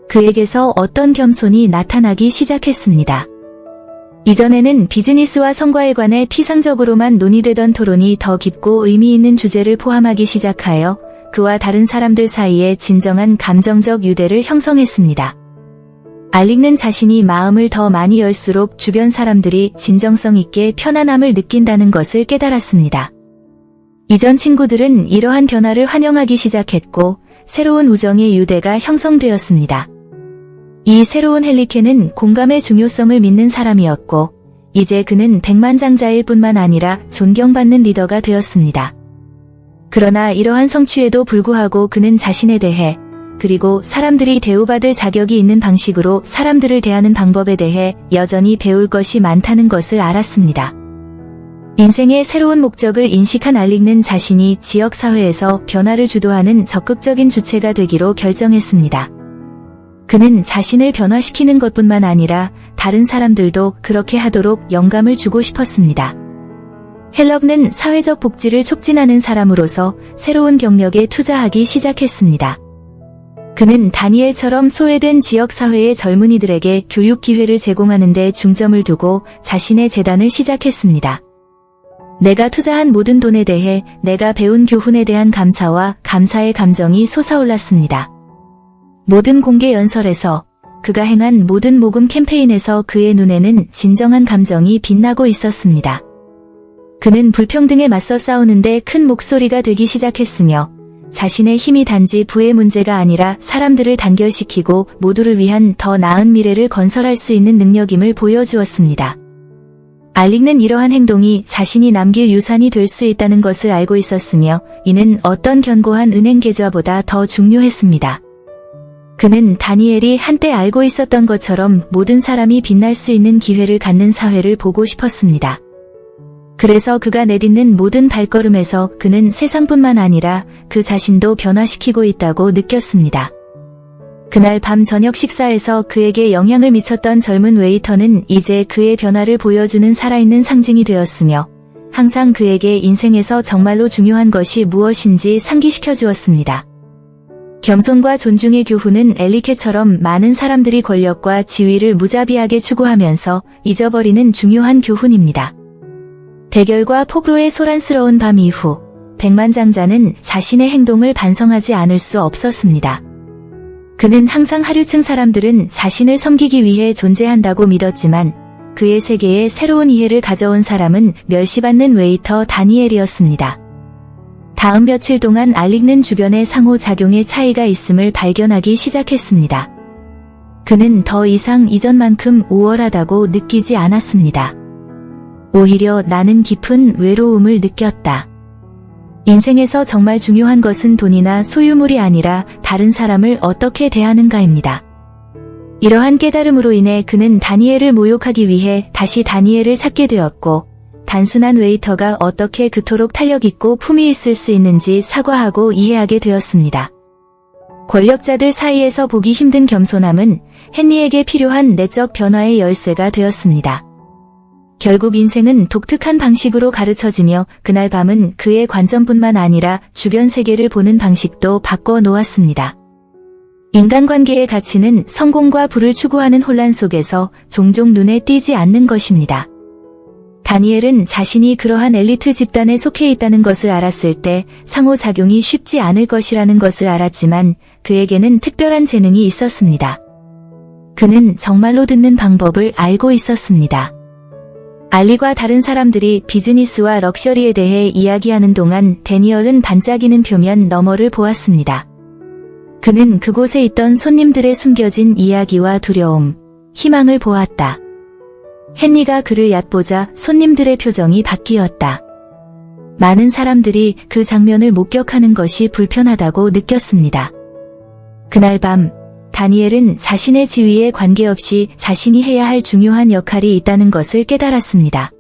그에게서 어떤 겸손이 나타나기 시작했습니다. 이전에는 비즈니스와 성과에 관해 피상적으로만 논의되던 토론이 더 깊고 의미 있는 주제를 포함하기 시작하여 그와 다른 사람들 사이에 진정한 감정적 유대를 형성했습니다. 알릭는 자신이 마음을 더 많이 열수록 주변 사람들이 진정성 있게 편안함을 느낀다는 것을 깨달았습니다. 이전 친구들은 이러한 변화를 환영하기 시작했고 새로운 우정의 유대가 형성되었습니다. 이 새로운 헬리케는 공감의 중요성을 믿는 사람이었고 이제 그는 백만장자일 뿐만 아니라 존경받는 리더가 되었습니다. 그러나 이러한 성취에도 불구하고 그는 자신에 대해 그리고 사람들이 대우받을 자격이 있는 방식으로 사람들을 대하는 방법에 대해 여전히 배울 것이 많다는 것을 알았습니다. 인생의 새로운 목적을 인식한 알릭는 자신이 지역사회에서 변화를 주도하는 적극적인 주체가 되기로 결정했습니다. 그는 자신을 변화시키는 것뿐만 아니라 다른 사람들도 그렇게 하도록 영감을 주고 싶었습니다. 헬럭는 사회적 복지를 촉진하는 사람으로서 새로운 경력에 투자하기 시작했습니다. 그는 다니엘처럼 소외된 지역사회의 젊은이들에게 교육 기회를 제공하는 데 중점을 두고 자신의 재단을 시작했습니다. 내가 투자한 모든 돈에 대해 내가 배운 교훈에 대한 감사와 감사의 감정이 솟아올랐습니다. 모든 공개 연설에서 그가 행한 모든 모금 캠페인에서 그의 눈에는 진정한 감정이 빛나고 있었습니다. 그는 불평등에 맞서 싸우는데 큰 목소리가 되기 시작했으며 자신의 힘이 단지 부의 문제가 아니라 사람들을 단결시키고 모두를 위한 더 나은 미래를 건설할 수 있는 능력임을 보여주었습니다. 알릭는 이러한 행동이 자신이 남길 유산이 될 수 있다는 것을 알고 있었으며 이는 어떤 견고한 은행 계좌보다 더 중요했습니다. 그는 다니엘이 한때 알고 있었던 것처럼 모든 사람이 빛날 수 있는 기회를 갖는 사회를 보고 싶었습니다. 그래서 그가 내딛는 모든 발걸음에서 그는 세상뿐만 아니라 그 자신도 변화시키고 있다고 느꼈습니다. 그날 밤 저녁 식사에서 그에게 영향을 미쳤던 젊은 웨이터는 이제 그의 변화를 보여주는 살아있는 상징이 되었으며 항상 그에게 인생에서 정말로 중요한 것이 무엇인지 상기시켜 주었습니다. 겸손과 존중의 교훈은 엘리케처럼 많은 사람들이 권력과 지위를 무자비하게 추구하면서 잊어버리는 중요한 교훈입니다. 대결과 폭로의 소란스러운 밤 이후 백만장자는 자신의 행동을 반성하지 않을 수 없었습니다. 그는 항상 하류층 사람들은 자신을 섬기기 위해 존재한다고 믿었지만 그의 세계에 새로운 이해를 가져온 사람은 멸시받는 웨이터 다니엘이었습니다. 다음 며칠 동안 알릭는 주변의 상호작용의 차이가 있음을 발견하기 시작했습니다. 그는 더 이상 이전만큼 우월하다고 느끼지 않았습니다. 오히려 나는 깊은 외로움을 느꼈다. 인생에서 정말 중요한 것은 돈이나 소유물이 아니라 다른 사람을 어떻게 대하는가입니다. 이러한 깨달음으로 인해 그는 다니엘을 모욕하기 위해 다시 다니엘을 찾게 되었고 단순한 웨이터가 어떻게 그토록 탄력있고 품위 있을 수 있는지 사과하고 이해하게 되었습니다. 권력자들 사이에서 보기 힘든 겸손함은 헨리에게 필요한 내적 변화의 열쇠가 되었습니다. 결국 인생은 독특한 방식으로 가르쳐지며 그날 밤은 그의 관점뿐만 아니라 주변 세계를 보는 방식도 바꿔 놓았습니다. 인간관계의 가치는 성공과 부를 추구하는 혼란 속에서 종종 눈에 띄지 않는 것입니다. 다니엘은 자신이 그러한 엘리트 집단에 속해 있다는 것을 알았을 때 상호작용이 쉽지 않을 것이라는 것을 알았지만 그에게는 특별한 재능이 있었습니다. 그는 정말로 듣는 방법을 알고 있었습니다. 알리와 다른 사람들이 비즈니스와 럭셔리에 대해 이야기하는 동안 데니얼은 반짝이는 표면 너머를 보았습니다. 그는 그곳에 있던 손님들의 숨겨진 이야기와 두려움, 희망을 보았다. 헨리가 그를 얕보자 손님들의 표정이 바뀌었다. 많은 사람들이 그 장면을 목격하는 것이 불편하다고 느꼈습니다. 그날 밤 다니엘은 자신의 지위에 관계없이 자신이 해야 할 중요한 역할이 있다는 것을 깨달았습니다.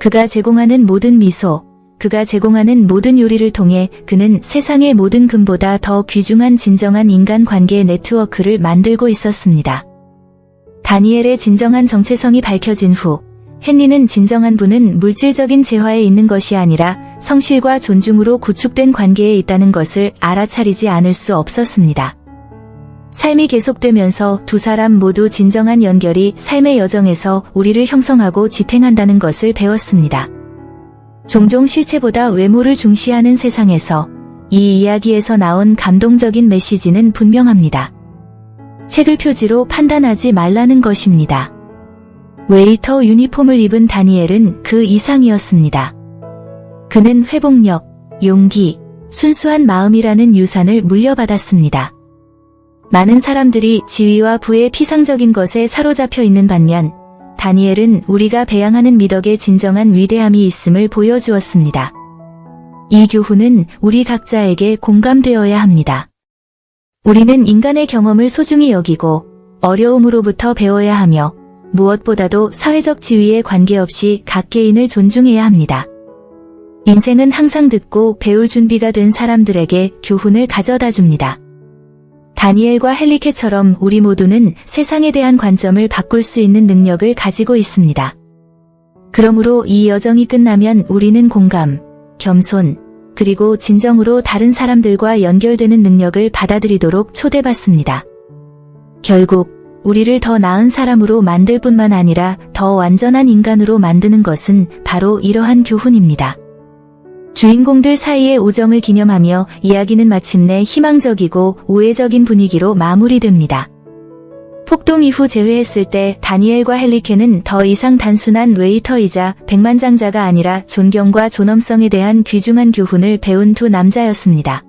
그가 제공하는 모든 미소, 그가 제공하는 모든 요리를 통해 그는 세상의 모든 금보다 더 귀중한 진정한 인간관계 네트워크를 만들고 있었습니다. 다니엘의 진정한 정체성이 밝혀진 후 헨리는 진정한 부는 물질적인 재화에 있는 것이 아니라 성실과 존중으로 구축된 관계에 있다는 것을 알아차리지 않을 수 없었습니다. 삶이 계속되면서 두 사람 모두 진정한 연결이 삶의 여정에서 우리를 형성하고 지탱한다는 것을 배웠습니다. 종종 실체보다 외모를 중시하는 세상에서 이 이야기에서 나온 감동적인 메시지는 분명합니다. 책을 표지로 판단하지 말라는 것입니다. 웨이터 유니폼을 입은 다니엘은 그 이상이었습니다. 그는 회복력, 용기, 순수한 마음이라는 유산을 물려받았습니다. 많은 사람들이 지위와 부의 피상적인 것에 사로잡혀 있는 반면 다니엘은 우리가 배양하는 미덕의 진정한 위대함이 있음을 보여주었습니다. 이 교훈은 우리 각자에게 공감되어야 합니다. 우리는 인간의 경험을 소중히 여기고 어려움으로부터 배워야 하며 무엇보다도 사회적 지위에 관계없이 각 개인을 존중해야 합니다. 인생은 항상 듣고 배울 준비가 된 사람들에게 교훈을 가져다 줍니다. 다니엘과 헨리케처럼 우리 모두는 세상에 대한 관점을 바꿀 수 있는 능력을 가지고 있습니다. 그러므로 이 여정이 끝나면 우리는 공감, 겸손, 그리고 진정으로 다른 사람들과 연결되는 능력을 받아들이도록 초대받습니다. 결국 우리를 더 나은 사람으로 만들 뿐만 아니라 더 완전한 인간으로 만드는 것은 바로 이러한 교훈입니다. 주인공들 사이의 우정을 기념하며 이야기는 마침내 희망적이고 우애적인 분위기로 마무리됩니다. 폭동 이후 재회했을 때 다니엘과 헬리케는 더 이상 단순한 웨이터이자 백만장자가 아니라 존경과 존엄성에 대한 귀중한 교훈을 배운 두 남자였습니다.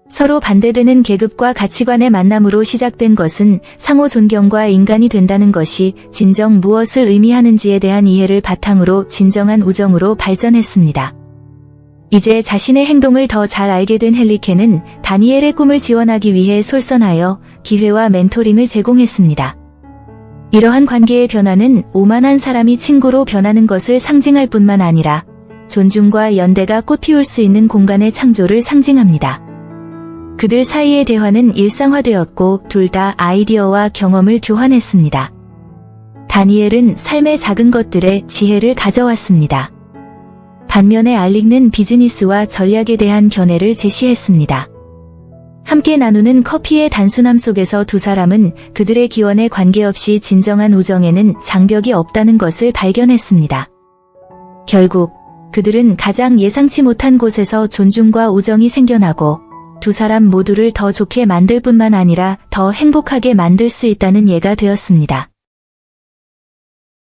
서로 반대되는 계급과 가치관의 만남으로 시작된 것은 상호 존경과 인간이 된다는 것이 진정 무엇을 의미하는지에 대한 이해를 바탕으로 진정한 우정으로 발전했습니다. 이제 자신의 행동을 더 잘 알게 된 헬리케는 다니엘의 꿈을 지원하기 위해 솔선하여 기회와 멘토링을 제공했습니다. 이러한 관계의 변화는 오만한 사람이 친구로 변하는 것을 상징할 뿐만 아니라 존중과 연대가 꽃피울 수 있는 공간의 창조를 상징합니다. 그들 사이의 대화는 일상화되었고 둘 다 아이디어와 경험을 교환했습니다. 다니엘은 삶의 작은 것들에 지혜를 가져왔습니다. 반면에 알릭는 비즈니스와 전략에 대한 견해를 제시했습니다. 함께 나누는 커피의 단순함 속에서 두 사람은 그들의 기원에 관계없이 진정한 우정에는 장벽이 없다는 것을 발견했습니다. 결국 그들은 가장 예상치 못한 곳에서 존중과 우정이 생겨나고 두 사람 모두를 더 좋게 만들 뿐만 아니라 더 행복하게 만들 수 있다는 예가 되었습니다.